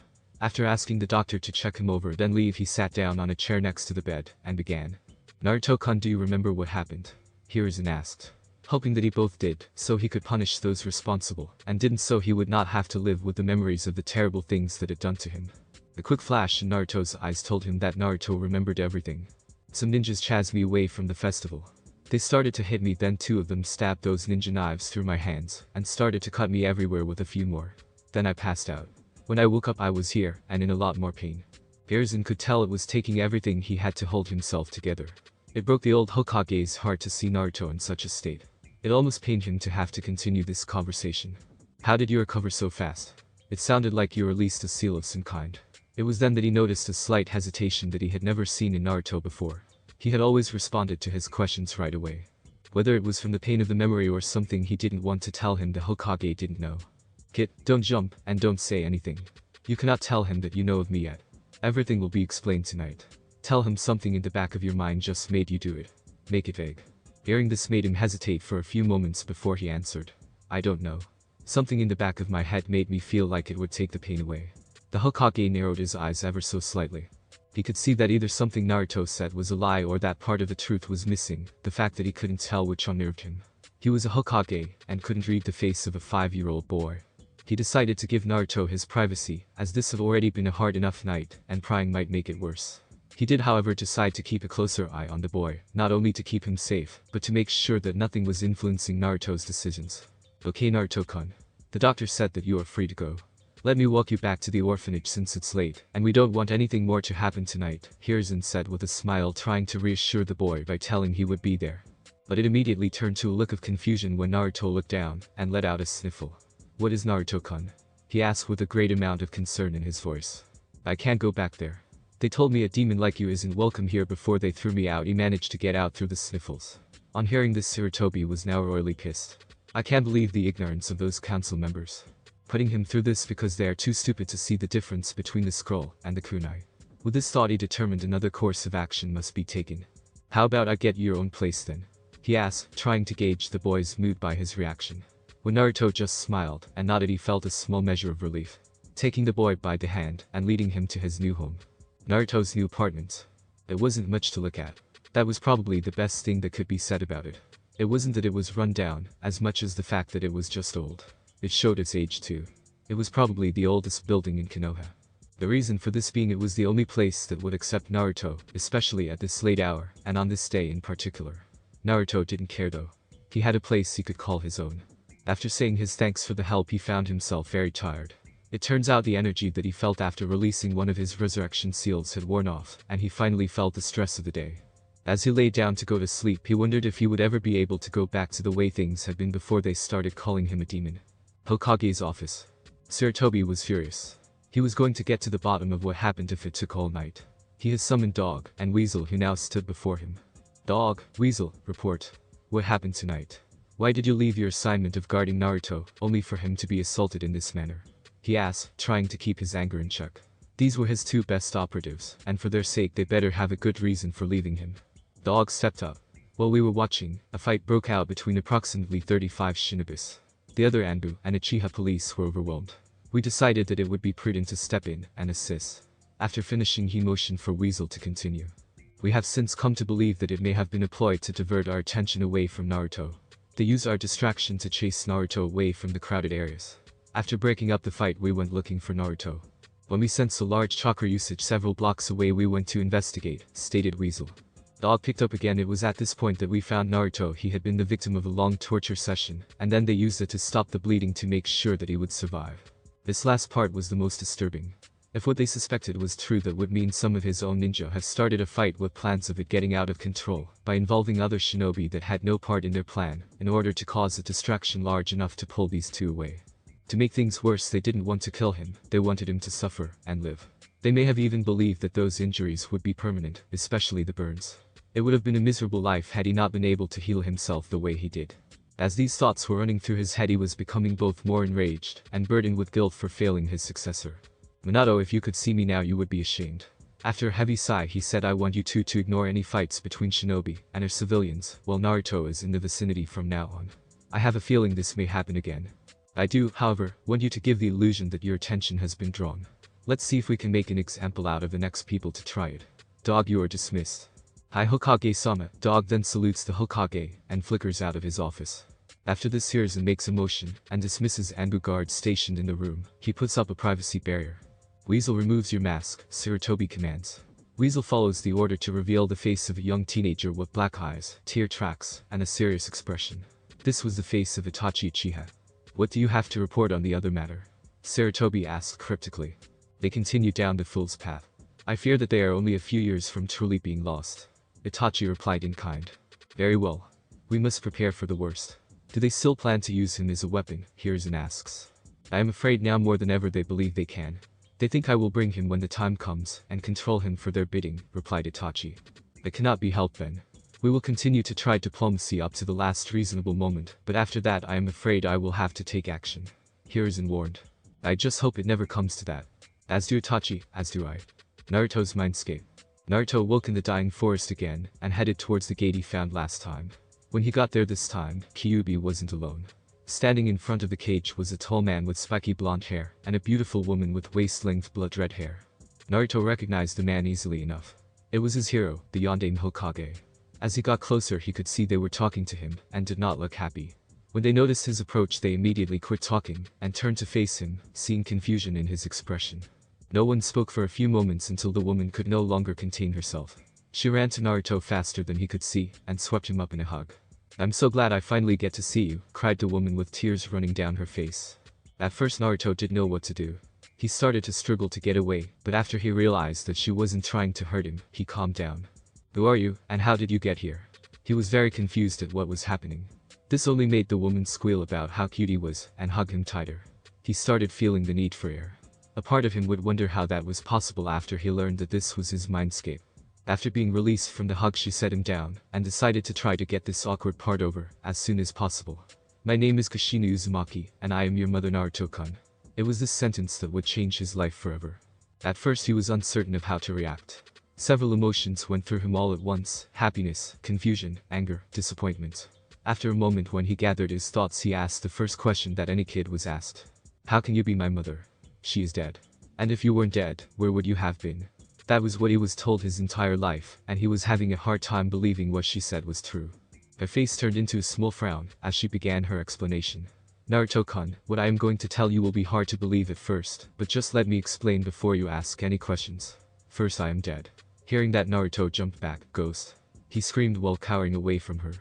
After asking the doctor to check him over then leave, he sat down on a chair next to the bed, and began. Naruto-kun, do you remember what happened? Hiruzen asked. Hoping that he both did, so he could punish those responsible, and didn't, so he would not have to live with the memories of the terrible things that had done to him. A quick flash in Naruto's eyes told him that Naruto remembered everything. Some ninjas chased me away from the festival. They started to hit me, then 2 of them stabbed those ninja knives through my hands, and started to cut me everywhere with a few more. Then I passed out. When I woke up I was here, and in a lot more pain. Hiruzen could tell it was taking everything he had to hold himself together. It broke the old Hokage's heart to see Naruto in such a state. It almost pained him to have to continue this conversation. How did you recover so fast? It sounded like you released a seal of some kind. It was then that he noticed a slight hesitation that he had never seen in Naruto before. He had always responded to his questions right away. Whether it was from the pain of the memory or something he didn't want to tell him, the Hokage didn't know. Kid, don't jump, and don't say anything. You cannot tell him that you know of me yet. Everything will be explained tonight. Tell him something in the back of your mind just made you do it. Make it vague. Hearing this made him hesitate for a few moments before he answered. I don't know. Something in the back of my head made me feel like it would take the pain away. The Hokage narrowed his eyes ever so slightly. He could see that either something Naruto said was a lie or that part of the truth was missing, the fact that he couldn't tell which unnerved him. He was a Hokage, and couldn't read the face of a 5-year-old boy. He decided to give Naruto his privacy, as this had already been a hard enough night, and prying might make it worse. He did however decide to keep a closer eye on the boy, not only to keep him safe, but to make sure that nothing was influencing Naruto's decisions. Okay Naruto-kun. The doctor said that you are free to go. Let me walk you back to the orphanage since it's late, and we don't want anything more to happen tonight, Hiruzen said with a smile, trying to reassure the boy by telling he would be there. But it immediately turned to a look of confusion when Naruto looked down and let out a sniffle. What is Naruto-kun? He asked with a great amount of concern in his voice. I can't go back there. They told me a demon like you isn't welcome here before they threw me out. He managed to get out through the sniffles. On hearing this, Sarutobi was now royally pissed. I can't believe the ignorance of those council members. Putting him through this because they are too stupid to see the difference between the scroll and the kunai. With this thought, he determined another course of action must be taken. How about I get your own place then? He asked, trying to gauge the boy's mood by his reaction. When Naruto just smiled and nodded, he felt a small measure of relief. Taking the boy by the hand and leading him to his new home. Naruto's new apartment. It wasn't much to look at. That was probably the best thing that could be said about it. It wasn't that it was run down, as much as the fact that it was just old. It showed its age too. It was probably the oldest building in Konoha. The reason for this being it was the only place that would accept Naruto, especially at this late hour, and on this day in particular. Naruto didn't care though. He had a place he could call his own. After saying his thanks for the help, he found himself very tired. It turns out the energy that he felt after releasing one of his resurrection seals had worn off, and he finally felt the stress of the day. As he lay down to go to sleep, he wondered if he would ever be able to go back to the way things had been before they started calling him a demon. Hokage's office. Sarutobi was furious. He was going to get to the bottom of what happened if it took all night. He had summoned Dog and Weasel, who now stood before him. Dog, Weasel, report. What happened tonight? Why did you leave your assignment of guarding Naruto, only for him to be assaulted in this manner? He asked, trying to keep his anger in check. These were his two best operatives, and for their sake they better have a good reason for leaving him. Dog stepped up. While we were watching, a fight broke out between approximately 35 shinobis. The other Anbu and Uchiha police were overwhelmed. We decided that it would be prudent to step in and assist. After finishing, he motioned for Weasel to continue. We have since come to believe that it may have been a ploy to divert our attention away from Naruto. They used our distraction to chase Naruto away from the crowded areas. After breaking up the fight, we went looking for Naruto. When we sensed a large chakra usage several blocks away, we went to investigate, stated Weasel. Dog picked up again. It was at this point that we found Naruto. He had been the victim of a long torture session, and then they used it to stop the bleeding to make sure that he would survive. This last part was the most disturbing. If what they suspected was true, that would mean some of his own ninja have started a fight with plans of it getting out of control, by involving other shinobi that had no part in their plan, in order to cause a distraction large enough to pull these two away. To make things worse, they didn't want to kill him, they wanted him to suffer and live. They may have even believed that those injuries would be permanent, especially the burns. It would have been a miserable life had he not been able to heal himself the way he did. As these thoughts were running through his head, he was becoming both more enraged and burdened with guilt for failing his successor. Minato, if you could see me now, you would be ashamed. After a heavy sigh, he said, I want you two to ignore any fights between shinobi and our civilians while Naruto is in the vicinity from now on. I have a feeling this may happen again. I do, however, want you to give the illusion that your attention has been drawn. Let's see if we can make an example out of the next people to try it. Dog, you are dismissed. Hi Hokage-sama. Dog then salutes the Hokage and flickers out of his office. After this, Hiruzen makes a motion and dismisses Anbu guards stationed in the room. He puts up a privacy barrier. Weasel removes your mask, Sarutobi commands. Weasel follows the order to reveal the face of a young teenager with black eyes, tear tracks, and a serious expression. This was the face of Itachi Uchiha. What do you have to report on the other matter? Sarutobi asked cryptically. They continue down the fool's path. I fear that they are only a few years from truly being lost. Itachi replied in kind. Very well. We must prepare for the worst. Do they still plan to use him as a weapon? Hiruzen asks. I am afraid now more than ever they believe they can. They think I will bring him when the time comes and control him for their bidding, replied Itachi. It cannot be helped then. We will continue to try diplomacy up to the last reasonable moment, but after that I am afraid I will have to take action. Hiruzen warned. I just hope it never comes to that. As do Itachi, as do I. Naruto's mindscape. Naruto woke in the dying forest again and headed towards the gate he found last time. When he got there this time, Kyuubi wasn't alone. Standing in front of the cage was a tall man with spiky blonde hair and a beautiful woman with waist-length blood-red hair. Naruto recognized the man easily enough. It was his hero, the Yondaime Hokage. As he got closer, he could see they were talking to him and did not look happy. When they noticed his approach, they immediately quit talking and turned to face him, seeing confusion in his expression. No one spoke for a few moments until the woman could no longer contain herself. She ran to Naruto faster than he could see and swept him up in a hug. I'm so glad I finally get to see you, cried the woman with tears running down her face. At first Naruto didn't know what to do. He started to struggle to get away, but after he realized that she wasn't trying to hurt him, he calmed down. Who are you, and how did you get here? He was very confused at what was happening. This only made the woman squeal about how cute he was and hug him tighter. He started feeling the need for air. A part of him would wonder how that was possible after he learned that this was his mindscape. After being released from the hug, she set him down and decided to try to get this awkward part over as soon as possible. My name is Kushina Uzumaki, and I am your mother Naruto-kun. It was this sentence that would change his life forever. At first he was uncertain of how to react. Several emotions went through him all at once: happiness, confusion, anger, disappointment. After a moment, when he gathered his thoughts, he asked the first question that any kid was asked. How can you be my mother? She is dead. And if you weren't dead, where would you have been? That was what he was told his entire life, and he was having a hard time believing what she said was true. Her face turned into a small frown as she began her explanation. Naruto-kun, what I am going to tell you will be hard to believe at first, but just let me explain before you ask any questions. First, I am dead. Hearing that, Naruto jumped back. Ghost. He screamed while cowering away from her.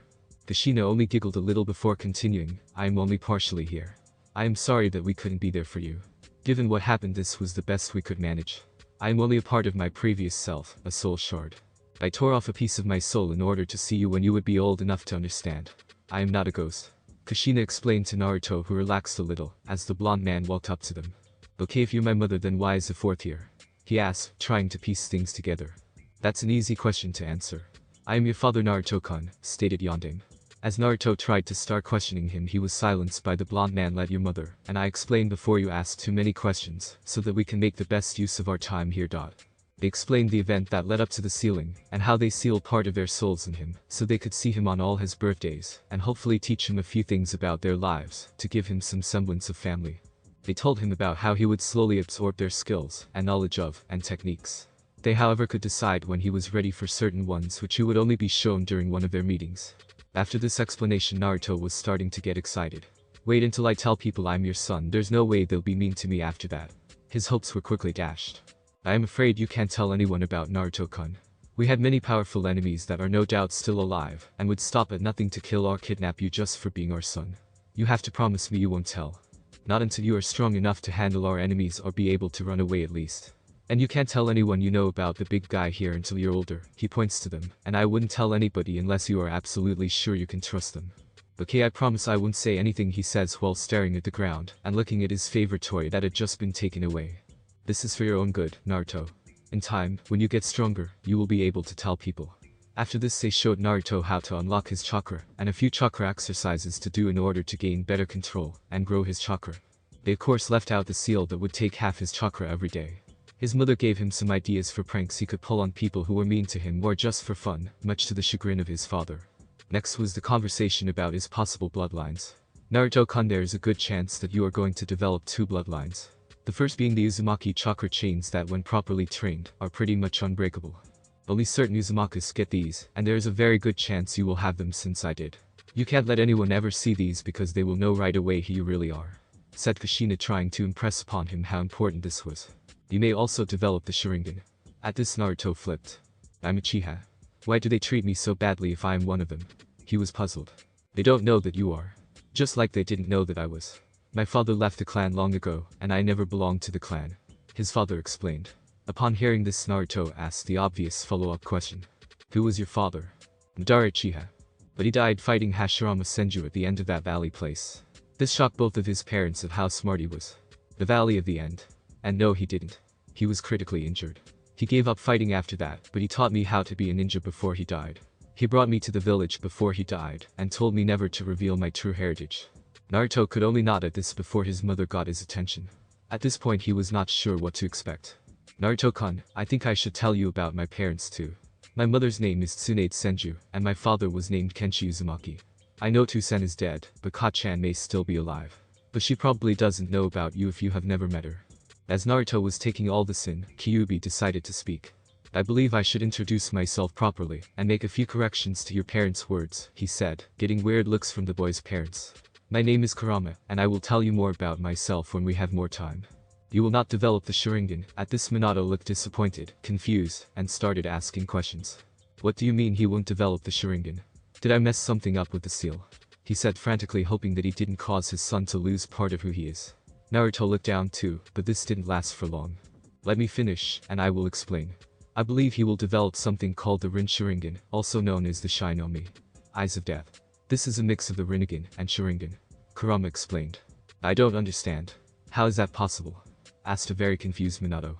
Kushina only giggled a little before continuing. I am only partially here. I am sorry that we couldn't be there for you. Given what happened, this was the best we could manage. I am only a part of my previous self, a soul shard. I tore off a piece of my soul in order to see you when you would be old enough to understand. I am not a ghost. Kushina explained to Naruto, who relaxed a little as the blonde man walked up to them. Okay, if you're my mother, then why is the fourth here? He asked, trying to piece things together. That's an easy question to answer. I am your father Naruto-kun, stated Yondan. As Naruto tried to start questioning him, he was silenced by the blonde man. Let your mother, and I explained before you ask too many questions, so that we can make the best use of our time here. They explained the event that led up to the sealing, and how they sealed part of their souls in him, so they could see him on all his birthdays, and hopefully teach him a few things about their lives, to give him some semblance of family. They told him about how he would slowly absorb their skills, and knowledge of, and techniques. They however could decide when he was ready for certain ones, which he would only be shown during one of their meetings. After this explanation, Naruto was starting to get excited. Wait until I tell people I'm your son, there's no way they'll be mean to me after that. His hopes were quickly dashed. I am afraid you can't tell anyone about Naruto-kun. We had many powerful enemies that are no doubt still alive, and would stop at nothing to kill or kidnap you just for being our son. You have to promise me you won't tell. Not until you are strong enough to handle our enemies or be able to run away at least. And you can't tell anyone you know about the big guy here until you're older. He points to them, and I wouldn't tell anybody unless you are absolutely sure you can trust them. Okay, I promise I won't say anything, he says while staring at the ground and looking at his favorite toy that had just been taken away. This is for your own good, Naruto. In time, when you get stronger, you will be able to tell people. After this, they showed Naruto how to unlock his chakra, and a few chakra exercises to do in order to gain better control and grow his chakra. They of course left out the seal that would take half his chakra every day. His mother gave him some ideas for pranks he could pull on people who were mean to him or just for fun, much to the chagrin of his father. Next was the conversation about his possible bloodlines. Naruto-kun, there is a good chance that you are going to develop two bloodlines. The first being the Uzumaki chakra chains that, when properly trained, are pretty much unbreakable. Only certain Uzumakas get these, and there is a very good chance you will have them since I did. You can't let anyone ever see these because they will know right away who you really are, said Kushina, trying to impress upon him how important this was. You may also develop the Sharingan. At this, Naruto flipped. I'm a Uchiha. Why do they treat me so badly if I am one of them? He was puzzled. They don't know that you are. Just like they didn't know that I was. My father left the clan long ago, and I never belonged to the clan, his father explained. Upon hearing this, Naruto asked the obvious follow-up question. Who was your father? Madara Uchiha. But he died fighting Hashirama Senju at the end of that valley place. This shocked both of his parents of how smart he was. The Valley of the End. And no, he didn't. He was critically injured. He gave up fighting after that, but he taught me how to be a ninja before he died. He brought me to the village before he died, and told me never to reveal my true heritage. Naruto could only nod at this before his mother got his attention. At this point, he was not sure what to expect. Naruto-kun, I think I should tell you about my parents too. My mother's name is Tsunade Senju, and my father was named Kenshi Uzumaki. I know Toussaint is dead, but Ka-chan may still be alive. But she probably doesn't know about you if you have never met her. As Naruto was taking all this in, Kyuubi decided to speak. I believe I should introduce myself properly, and make a few corrections to your parents' words, he said, getting weird looks from the boy's parents. My name is Kurama, and I will tell you more about myself when we have more time. You will not develop the Sharingan. At this, Minato looked disappointed, confused, and started asking questions. What do you mean he won't develop the Sharingan? Did I mess something up with the seal? He said frantically, hoping that he didn't cause his son to lose part of who he is. Naruto looked down too, but this didn't last for long. Let me finish, and I will explain. I believe he will develop something called the Rin Sharingan, also known as the Shinomi. Eyes of Death. This is a mix of the Rinnegan and Sharingan. Kurama explained. I don't understand. How is that possible? Asked a very confused Minato.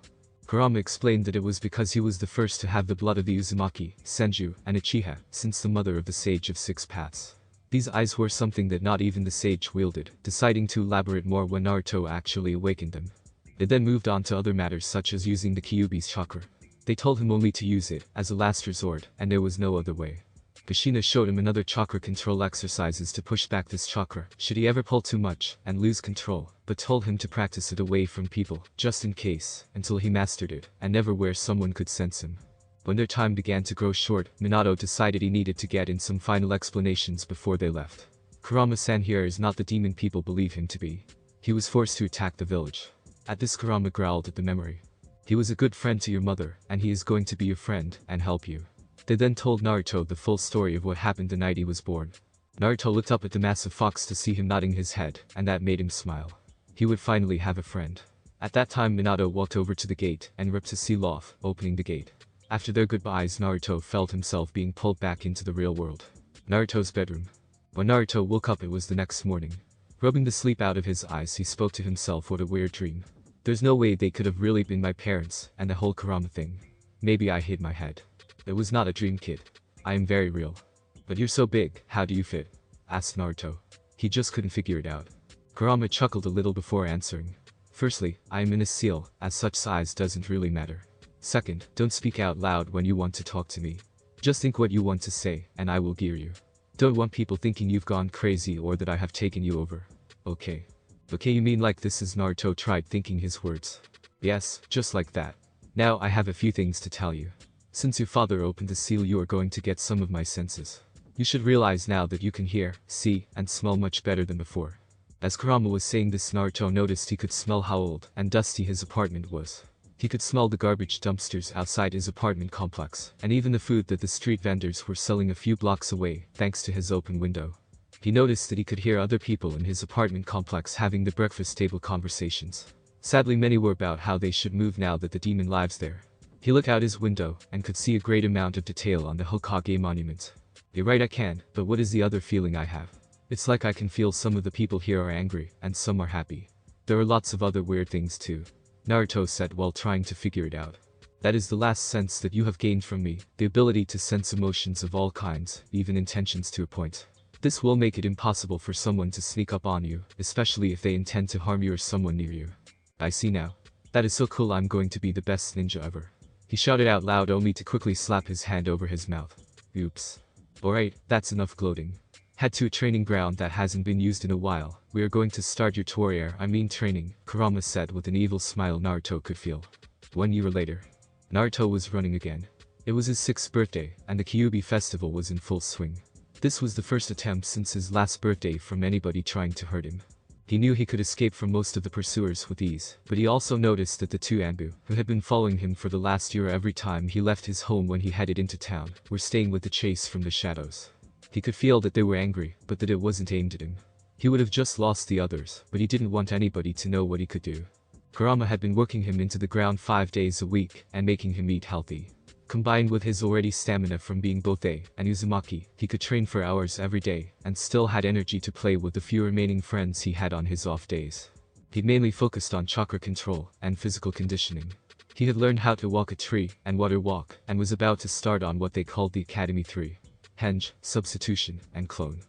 Kurama explained that it was because he was the first to have the blood of the Uzumaki, Senju, and Uchiha, since the mother of the Sage of Six Paths. These eyes were something that not even the sage wielded, deciding to elaborate more when Naruto actually awakened them. They then moved on to other matters such as using the Kyuubi's chakra. They told him only to use it, as a last resort, and there was no other way. Kushina showed him another chakra control exercises to push back this chakra, should he ever pull too much, and lose control, but told him to practice it away from people, just in case, until he mastered it, and never where someone could sense him. When their time began to grow short, Minato decided he needed to get in some final explanations before they left. Kurama-san here is not the demon people believe him to be. He was forced to attack the village. At this, Kurama growled at the memory. He was a good friend to your mother, and he is going to be your friend, and help you. They then told Naruto the full story of what happened the night he was born. Naruto looked up at the massive fox to see him nodding his head, and that made him smile. He would finally have a friend. At that time, Minato walked over to the gate and ripped his seal off, opening the gate. After their goodbyes, Naruto felt himself being pulled back into the real world. Naruto's bedroom. When Naruto woke up, it was the next morning. Rubbing the sleep out of his eyes, he spoke to himself, what a weird dream. There's no way they could have really been my parents, and the whole Kurama thing. Maybe I hit my head. It was not a dream, kid. I am very real. But you're so big, how do you fit? Asked Naruto. He just couldn't figure it out. Kurama chuckled a little before answering. Firstly, I am in a seal, as such size doesn't really matter. Second, don't speak out loud when you want to talk to me. Just think what you want to say, and I will gear you. Don't want people thinking you've gone crazy or that I have taken you over. Okay. Okay, you mean like this? As Naruto tried thinking his words. Yes, just like that. Now I have a few things to tell you. Since your father opened the seal, you are going to get some of my senses. You should realize now that you can hear, see, and smell much better than before. As Kurama was saying this, Naruto noticed he could smell how old and dusty his apartment was. He could smell the garbage dumpsters outside his apartment complex, and even the food that the street vendors were selling a few blocks away, thanks to his open window. He noticed that he could hear other people in his apartment complex having the breakfast table conversations. Sadly, many were about how they should move now that the demon lives there. He looked out his window, and could see a great amount of detail on the Hokage monument. You're right, I can, but what is the other feeling I have? It's like I can feel some of the people here are angry, and some are happy. There are lots of other weird things too. Naruto said while trying to figure it out. That is the last sense that you have gained from me, the ability to sense emotions of all kinds, even intentions to a point. This will make it impossible for someone to sneak up on you, especially if they intend to harm you or someone near you. I see now. That is so cool, I'm going to be the best ninja ever. He shouted out loud only to quickly slap his hand over his mouth. Oops. Alright, that's enough gloating. Head to a training ground that hasn't been used in a while. We are going to start your training, Kurama said with an evil smile Naruto could feel. 1 year later. Naruto was running again. It was his 6th birthday, and the Kyuubi festival was in full swing. This was the first attempt since his last birthday from anybody trying to hurt him. He knew he could escape from most of the pursuers with ease, but he also noticed that the 2 Anbu, who had been following him for the last year every time he left his home when he headed into town, were staying with the chase from the shadows. He could feel that they were angry, but that it wasn't aimed at him. He would have just lost the others, but he didn't want anybody to know what he could do. Kurama had been working him into the ground 5 days a week, and making him eat healthy. Combined with his already stamina from being both A and Uzumaki, he could train for hours every day, and still had energy to play with the few remaining friends he had on his off days. He mainly focused on chakra control and physical conditioning. He had learned how to walk a tree and water walk, and was about to start on what they called the Academy 3. Henge, substitution, and clone.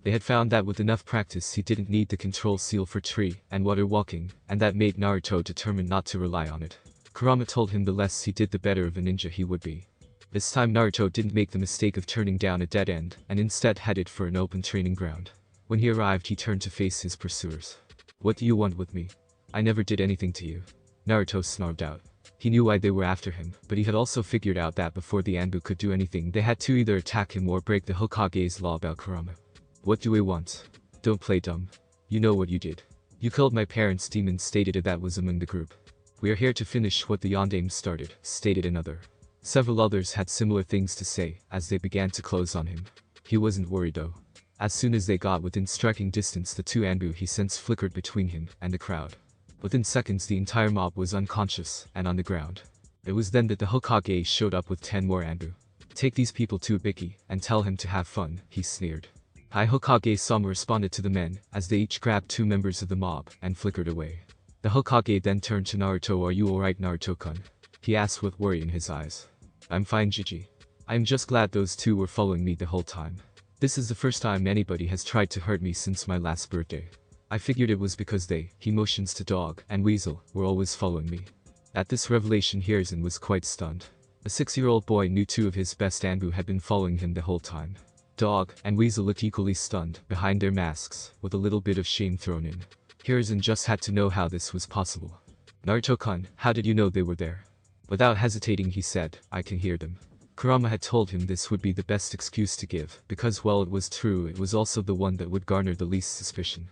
They had found that with enough practice he didn't need the control seal for tree and water walking, and that made Naruto determined not to rely on it. Kurama told him the less he did the better of a ninja he would be. This time Naruto didn't make the mistake of turning down a dead end, and instead headed for an open training ground. When he arrived, he turned to face his pursuers. What do you want with me? I never did anything to you. Naruto snarled out. He knew why they were after him, but he had also figured out that before the Anbu could do anything they had to either attack him or break the Hokage's law about Kurama. What do we want? Don't play dumb. You know what you did. You killed my parents, Demon stated. That was among the group. We are here to finish what the Yondaime started, stated another. Several others had similar things to say, as they began to close on him. He wasn't worried though. As soon as they got within striking distance, the 2 Anbu he sensed flickered between him and the crowd. Within seconds the entire mob was unconscious and on the ground. It was then that the Hokage showed up with 10 more Anbu. Take these people to Ibiki and tell him to have fun, he sneered. Hokage Sama responded to the men as they each grabbed 2 members of the mob and flickered away. The Hokage then turned to Naruto. Are you alright, Naruto-kun? He asked with worry in his eyes. I'm fine, Jiji. I'm just glad those 2 were following me the whole time. This is the first time anybody has tried to hurt me since my last birthday. I figured it was because he motions to Dog and Weasel, were always following me. At this revelation Hiruzen was quite stunned. A 6-year-old boy knew 2 of his best Anbu had been following him the whole time. Dog and Weasel looked equally stunned behind their masks, with a little bit of shame thrown in. Hiruzen just had to know how this was possible. Naruto-kun, how did you know they were there? Without hesitating he said, I can hear them. Kurama had told him this would be the best excuse to give, because while it was true it was also the one that would garner the least suspicion.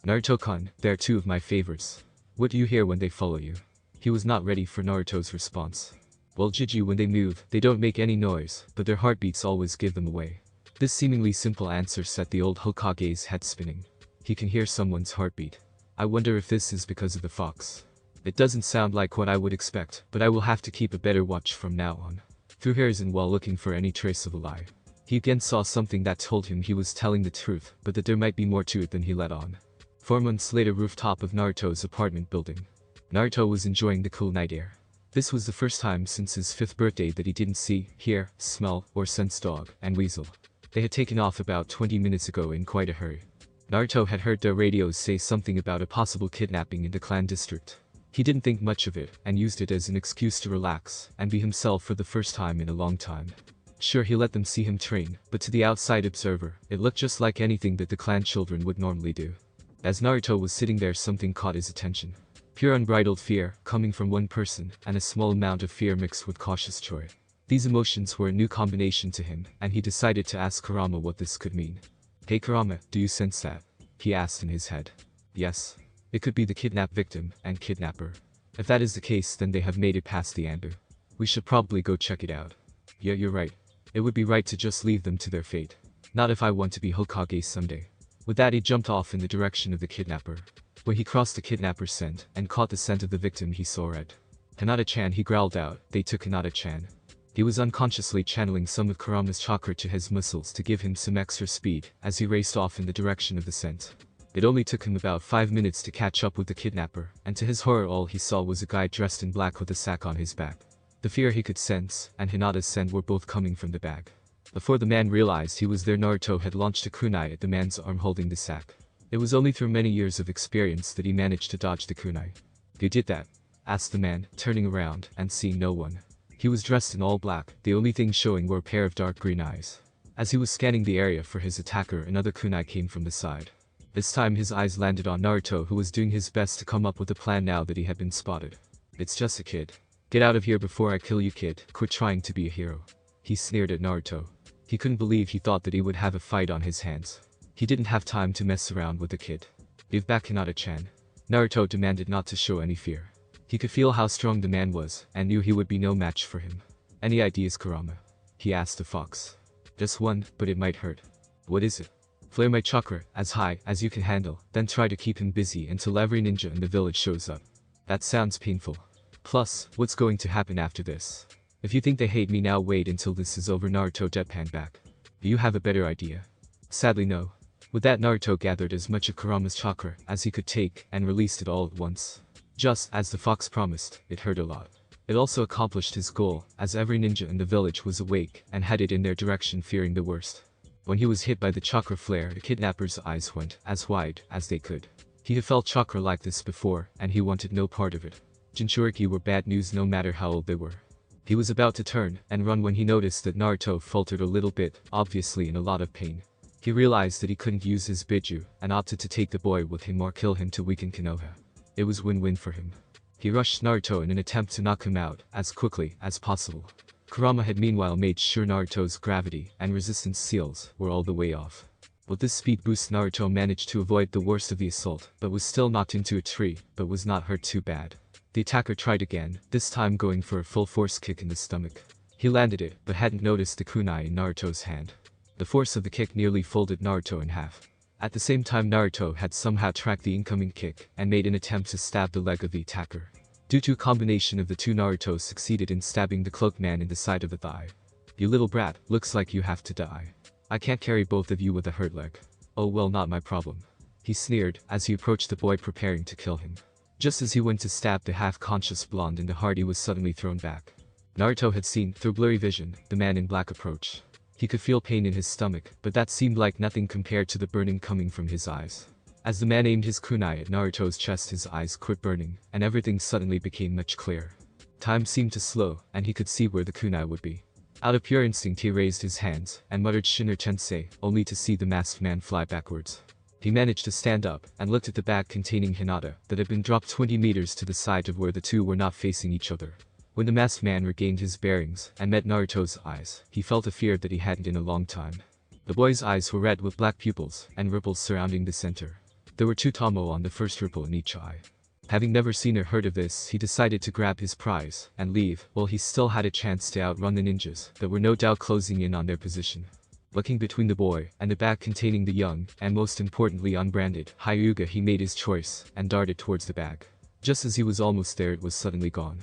Naruto-kun, they're 2 of my favorites. What do you hear when they follow you? He was not ready for Naruto's response. Well, Jiji, when they move, they don't make any noise, but their heartbeats always give them away. This seemingly simple answer set the old Hokage's head spinning. He can hear someone's heartbeat. I wonder if this is because of the fox. It doesn't sound like what I would expect, but I will have to keep a better watch from now on. Through Hiruzen while looking for any trace of a lie. He again saw something that told him he was telling the truth, but that there might be more to it than he let on. 4 months later, rooftop of Naruto's apartment building. Naruto was enjoying the cool night air. This was the first time since his 5th birthday that he didn't see, hear, smell, or sense Dog and Weasel. They had taken off about 20 minutes ago in quite a hurry. Naruto had heard their radios say something about a possible kidnapping in the clan district. He didn't think much of it and used it as an excuse to relax and be himself for the first time in a long time. Sure, he let them see him train, but to the outside observer, it looked just like anything that the clan children would normally do. As Naruto was sitting there, something caught his attention. Pure unbridled fear, coming from one person, and a small amount of fear mixed with cautious joy. These emotions were a new combination to him, and he decided to ask Kurama what this could mean. Hey Kurama, do you sense that? He asked in his head. Yes. It could be the kidnapped victim and kidnapper. If that is the case, then they have made it past the Anbu. We should probably go check it out. Yeah, you're right. It would be right to just leave them to their fate. Not if I want to be Hokage someday. With that, he jumped off in the direction of the kidnapper. When he crossed the kidnapper's scent and caught the scent of the victim, he saw red. Hinata-chan, he growled out. They took Hinata-chan. He was unconsciously channeling some of Kurama's chakra to his muscles to give him some extra speed as he raced off in the direction of the scent. It only took him about 5 minutes to catch up with the kidnapper, and to his horror all he saw was a guy dressed in black with a sack on his back. The fear he could sense and Hinata's scent were both coming from the bag. Before the man realized he was there, Naruto had launched a kunai at the man's arm holding the sack. It was only through many years of experience that he managed to dodge the kunai. "You did that?" asked the man, turning around and seeing no one. He was dressed in all black, the only thing showing were a pair of dark green eyes. As he was scanning the area for his attacker, another kunai came from the side. This time his eyes landed on Naruto, who was doing his best to come up with a plan now that he had been spotted. "It's just a kid. Get out of here before I kill you, kid. Quit trying to be a hero." He sneered at Naruto. He couldn't believe he thought that he would have a fight on his hands. He didn't have time to mess around with the kid. "Give back Hinata-chan." Naruto demanded, not to show any fear. He could feel how strong the man was, and knew he would be no match for him. "Any ideas, Kurama?" he asked the fox. "Just one, but it might hurt." "What is it?" "Flare my chakra as high as you can handle, then try to keep him busy until every ninja in the village shows up." "That sounds painful. Plus, what's going to happen after this? If you think they hate me now, wait until this is over." Naruto deadpanned back. "Do you have a better idea?" "Sadly no." With that, Naruto gathered as much of Kurama's chakra as he could take and released it all at once. Just as the fox promised, it hurt a lot. It also accomplished his goal, as every ninja in the village was awake and headed in their direction, fearing the worst. When he was hit by the chakra flare, the kidnapper's eyes went as wide as they could. He had felt chakra like this before, and he wanted no part of it. Jinchuriki were bad news no matter how old they were. He was about to turn and run when he noticed that Naruto faltered a little bit, obviously in a lot of pain. He realized that he couldn't use his Biju, and opted to take the boy with him or kill him to weaken Konoha. It was win-win for him. He rushed Naruto in an attempt to knock him out as quickly as possible. Kurama had meanwhile made sure Naruto's gravity and resistance seals were all the way off. With this speed boost, Naruto managed to avoid the worst of the assault, but was still knocked into a tree, but was not hurt too bad. The attacker tried again, this time going for a full force kick in the stomach. He landed it, but hadn't noticed the kunai in Naruto's hand. The force of the kick nearly folded Naruto in half. At the same time, Naruto had somehow tracked the incoming kick and made an attempt to stab the leg of the attacker. Due to a combination of the two, Naruto succeeded in stabbing the cloaked man in the side of the thigh. "You little brat, looks like you have to die. I can't carry both of you with a hurt leg." "Oh well, not my problem," he sneered as he approached the boy, preparing to kill him. Just as he went to stab the half-conscious blonde in the heart, he was suddenly thrown back. Naruto had seen, through blurry vision, the man in black approach. He could feel pain in his stomach, but that seemed like nothing compared to the burning coming from his eyes. As the man aimed his kunai at Naruto's chest, his eyes quit burning, and everything suddenly became much clearer. Time seemed to slow, and he could see where the kunai would be. Out of pure instinct, he raised his hands and muttered "Shinner Tensei," only to see the masked man fly backwards. He managed to stand up and looked at the bag containing Hinata that had been dropped 20 meters to the side of where the two were not facing each other. When the masked man regained his bearings and met Naruto's eyes, he felt a fear that he hadn't in a long time. The boy's eyes were red with black pupils and ripples surrounding the center. There were 2 tomo on the first ripple in each eye. Having never seen or heard of this, he decided to grab his prize and leave while he still had a chance to outrun the ninjas that were no doubt closing in on their position. Looking between the boy and the bag containing the young, and most importantly unbranded, Hyuga, he made his choice and darted towards the bag. Just as he was almost there, it was suddenly gone.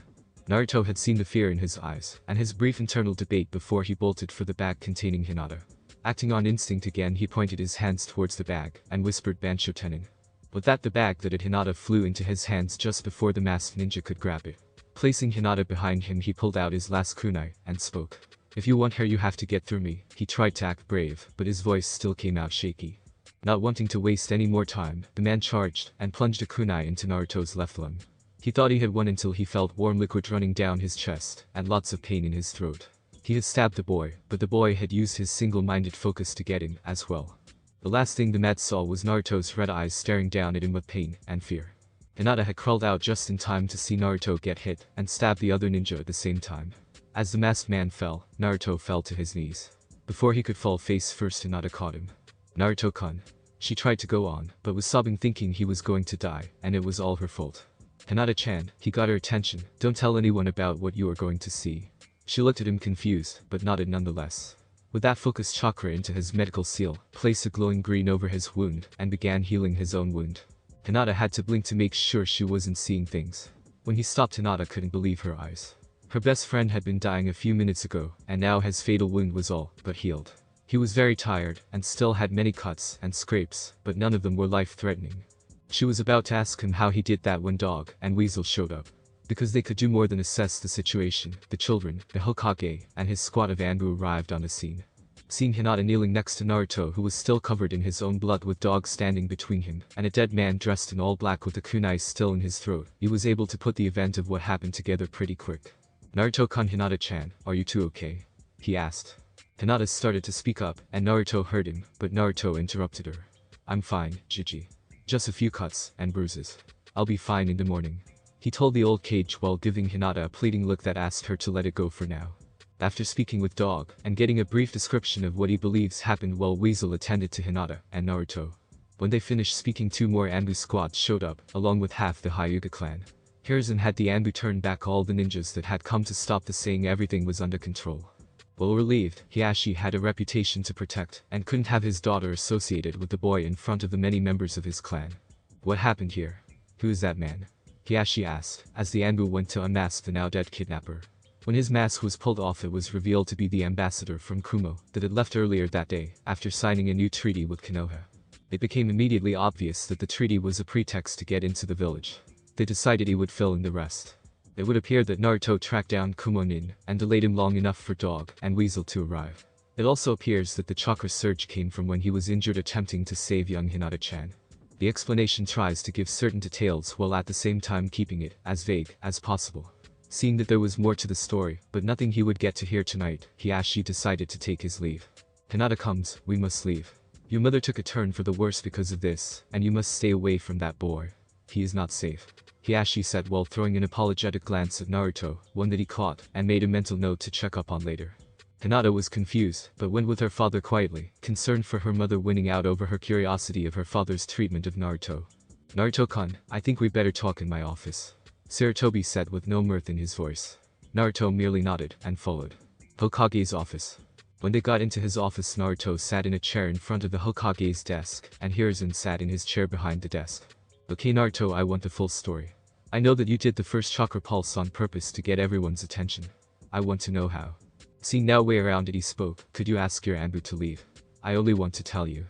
Naruto had seen the fear in his eyes and his brief internal debate before he bolted for the bag containing Hinata. Acting on instinct again, he pointed his hands towards the bag and whispered "Bansho Tenin." With that, the bag that had Hinata flew into his hands just before the masked ninja could grab it. Placing Hinata behind him, he pulled out his last kunai and spoke. "If you want her, you have to get through me." He tried to act brave, but his voice still came out shaky. Not wanting to waste any more time, the man charged and plunged a kunai into Naruto's left lung. He thought he had won until he felt warm liquid running down his chest and lots of pain in his throat. He had stabbed the boy, but the boy had used his single-minded focus to get him as well. The last thing the man saw was Naruto's red eyes staring down at him with pain and fear. Hinata had crawled out just in time to see Naruto get hit and stab the other ninja at the same time. As the masked man fell, Naruto fell to his knees. Before he could fall face first, Hinata caught him. "Naruto-kun." She tried to go on, but was sobbing, thinking he was going to die, and it was all her fault. "Hinata-chan," he got her attention, "don't tell anyone about what you are going to see." She looked at him confused, but nodded nonetheless. With that, focused chakra into his medical seal, placed a glowing green over his wound, and began healing his own wound. Hinata had to blink to make sure she wasn't seeing things. When he stopped, Hinata couldn't believe her eyes. Her best friend had been dying a few minutes ago, and now his fatal wound was all but healed. He was very tired, and still had many cuts and scrapes, but none of them were life-threatening. She was about to ask him how he did that when Dog and Weasel showed up. Because they could do more than assess the situation, the children, the Hokage, and his squad of Anbu arrived on the scene. Seeing Hinata kneeling next to Naruto, who was still covered in his own blood with Dog standing between him, and a dead man dressed in all black with a kunai still in his throat, he was able to put the event of what happened together pretty quick. "Naruto-kun, Hinata-chan, are you two okay?" he asked. Hinata started to speak up, and Naruto heard him, but Naruto interrupted her. "I'm fine, Gigi. Just a few cuts and bruises. I'll be fine in the morning," he told the old cage while giving Hinata a pleading look that asked her to let it go for now. After speaking with Dog and getting a brief description of what he believes happened while Weasel attended to Hinata and Naruto. When they finished speaking, 2 more Anbu squads showed up, along with half the Hyuga clan. Hiruzen had the Anbu turn back all the ninjas that had come to stop the, saying everything was under control. While relieved, Hiashi had a reputation to protect and couldn't have his daughter associated with the boy in front of the many members of his clan. "What happened here? Who is that man?" Hiashi asked, as the Anbu went to unmask the now-dead kidnapper. When his mask was pulled off, it was revealed to be the ambassador from Kumo that had left earlier that day after signing a new treaty with Konoha. It became immediately obvious that the treaty was a pretext to get into the village. They decided he would fill in the rest. It would appear that Naruto tracked down Kumo-nin and delayed him long enough for Dog and Weasel to arrive. It also appears that the chakra surge came from when he was injured attempting to save young Hinata-chan. The explanation tries to give certain details while at the same time keeping it as vague as possible. Seeing that there was more to the story, but nothing he would get to hear tonight, Hiashi decided to take his leave. "Hinata comes, we must leave. Your mother took a turn for the worse because of this, and you must stay away from that boy. He is not safe," Hiashi said while throwing an apologetic glance at Naruto, one that he caught and made a mental note to check up on later. Hinata was confused, but went with her father quietly, concerned for her mother winning out over her curiosity of her father's treatment of Naruto. "Naruto-kun, I think we better talk in my office," Sarutobi said with no mirth in his voice. Naruto merely nodded and followed. Hokage's office. When they got into his office, Naruto sat in a chair in front of the Hokage's desk, and Hiruzen sat in his chair behind the desk. Okay Naruto, I want the full story. I know that you did the first chakra pulse on purpose to get everyone's attention. I want to know how. Seeing now way around it, he spoke. Could you ask your Anbu to leave? I only want to tell you.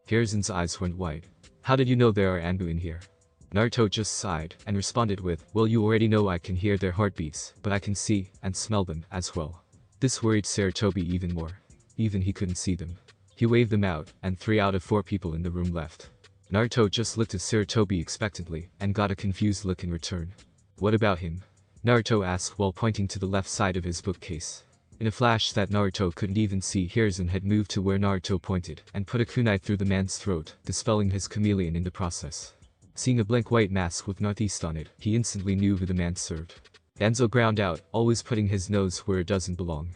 Hiruzen's eyes went wide. How did you know there are Anbu in here? Naruto just sighed and responded with, well, you already know I can hear their heartbeats, but I can see and smell them as well. This worried Sarutobi even more. Even he couldn't see them. He waved them out, and 3 out of 4 people in the room left. Naruto just looked at Sarutobi expectantly, and got a confused look in return. What about him? Naruto asked while pointing to the left side of his bookcase. In a flash that Naruto couldn't even see, Hiruzen had moved to where Naruto pointed, and put a kunai through the man's throat, dispelling his chameleon in the process. Seeing a blank white mask with Northeast on it, he instantly knew who the man served. Danzo ground out, always putting his nose where it doesn't belong.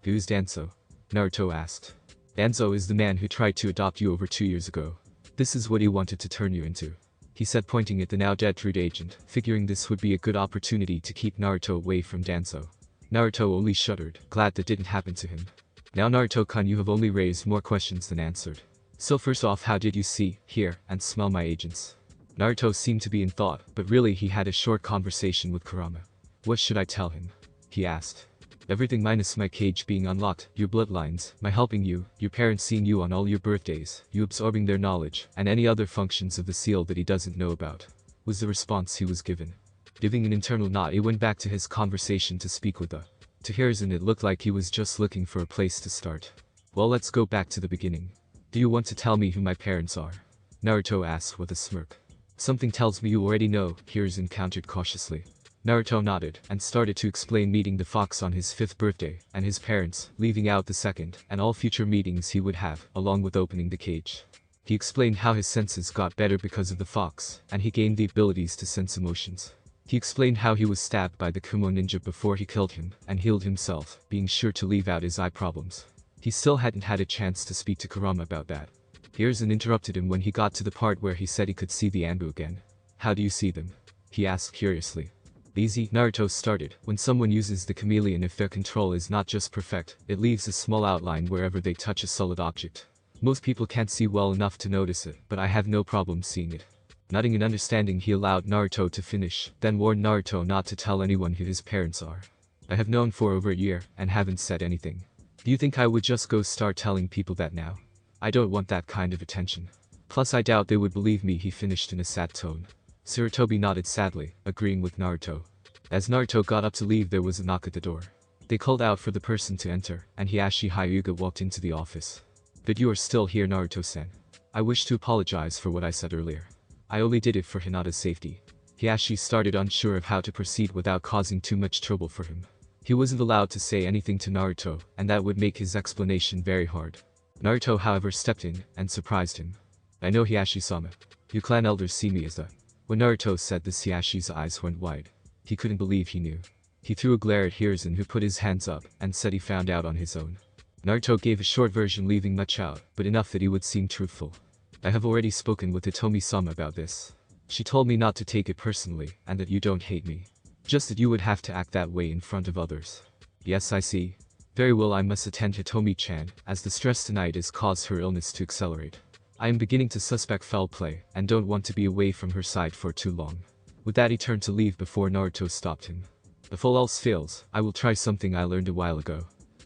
Who's Danzo? Naruto asked. Danzo is the man who tried to adopt you over 2 years ago. This is what he wanted to turn you into, he said, pointing at the now dead Root agent, figuring this would be a good opportunity to keep Naruto away from Danzo. Naruto only shuddered, glad that didn't happen to him. Now Naruto-kun, you have only raised more questions than answered. So first off, how did you see, hear, and smell my agents? Naruto seemed to be in thought, but really he had a short conversation with Kurama. What should I tell him? He asked. Everything minus my cage being unlocked, your bloodlines, my helping you, your parents seeing you on all your birthdays, you absorbing their knowledge, and any other functions of the seal that he doesn't know about, was the response he was given. Giving an internal nod, he went back to his conversation to speak with the. To Hiruzen it looked like he was just looking for a place to start. Well, let's go back to the beginning. Do you want to tell me who my parents are? Naruto asked with a smirk. Something tells me you already know, Hiruzen countered cautiously. Naruto nodded, and started to explain meeting the fox on his 5th birthday, and his parents, leaving out the 2nd, and all future meetings he would have, along with opening the cage. He explained how his senses got better because of the fox, and he gained the abilities to sense emotions. He explained how he was stabbed by the Kumo ninja before he killed him, and healed himself, being sure to leave out his eye problems. He still hadn't had a chance to speak to Kurama about that. Hiruzen interrupted him when he got to the part where he said he could see the Anbu again. How do you see them? He asked curiously. Easy, Naruto started. When someone uses the chameleon, if their control is not just perfect, it leaves a small outline wherever they touch a solid object. Most people can't see well enough to notice it, but I have no problem seeing it. Nodding in understanding, he allowed Naruto to finish, then warned Naruto not to tell anyone who his parents are. I have known for over a year, and haven't said anything. Do you think I would just go start telling people that now? I don't want that kind of attention. Plus I doubt they would believe me, he finished in a sad tone. Sarutobi nodded sadly, agreeing with Naruto. As Naruto got up to leave, there was a knock at the door. They called out for the person to enter, and Hiashi Hyuga walked into the office. But you are still here, Naruto-san. I wish to apologize for what I said earlier. I only did it for Hinata's safety. Hiashi started, unsure of how to proceed without causing too much trouble for him. He wasn't allowed to say anything to Naruto, and that would make his explanation very hard. Naruto, however, stepped in and surprised him. I know Hiashi-sama. You clan elders see me as a. When Naruto said this, Hiashi's eyes went wide. He couldn't believe he knew. He threw a glare at Hiruzen, who put his hands up and said he found out on his own. Naruto gave a short version, leaving much out, but enough that he would seem truthful. I have already spoken with Hitomi-sama about this. She told me not to take it personally, and that you don't hate me. Just that you would have to act that way in front of others. Yes, I see. Very well, I must attend Hitomi-chan, as the stress tonight has caused her illness to accelerate. I am beginning to suspect foul play, and don't want to be away from her side for too long. With that, he turned to leave before Naruto stopped him. If all else fails, I will try something I learned a while ago.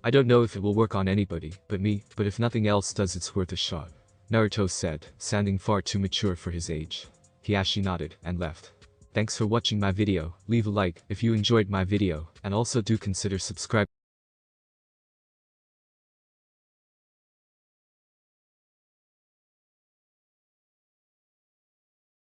I don't know if it will work on anybody but me, but if nothing else does, it's worth a shot. Naruto said, sounding far too mature for his age. Hiashi nodded and left. Thanks for watching my video. Leave a like if you enjoyed my video, and also do consider subscribing.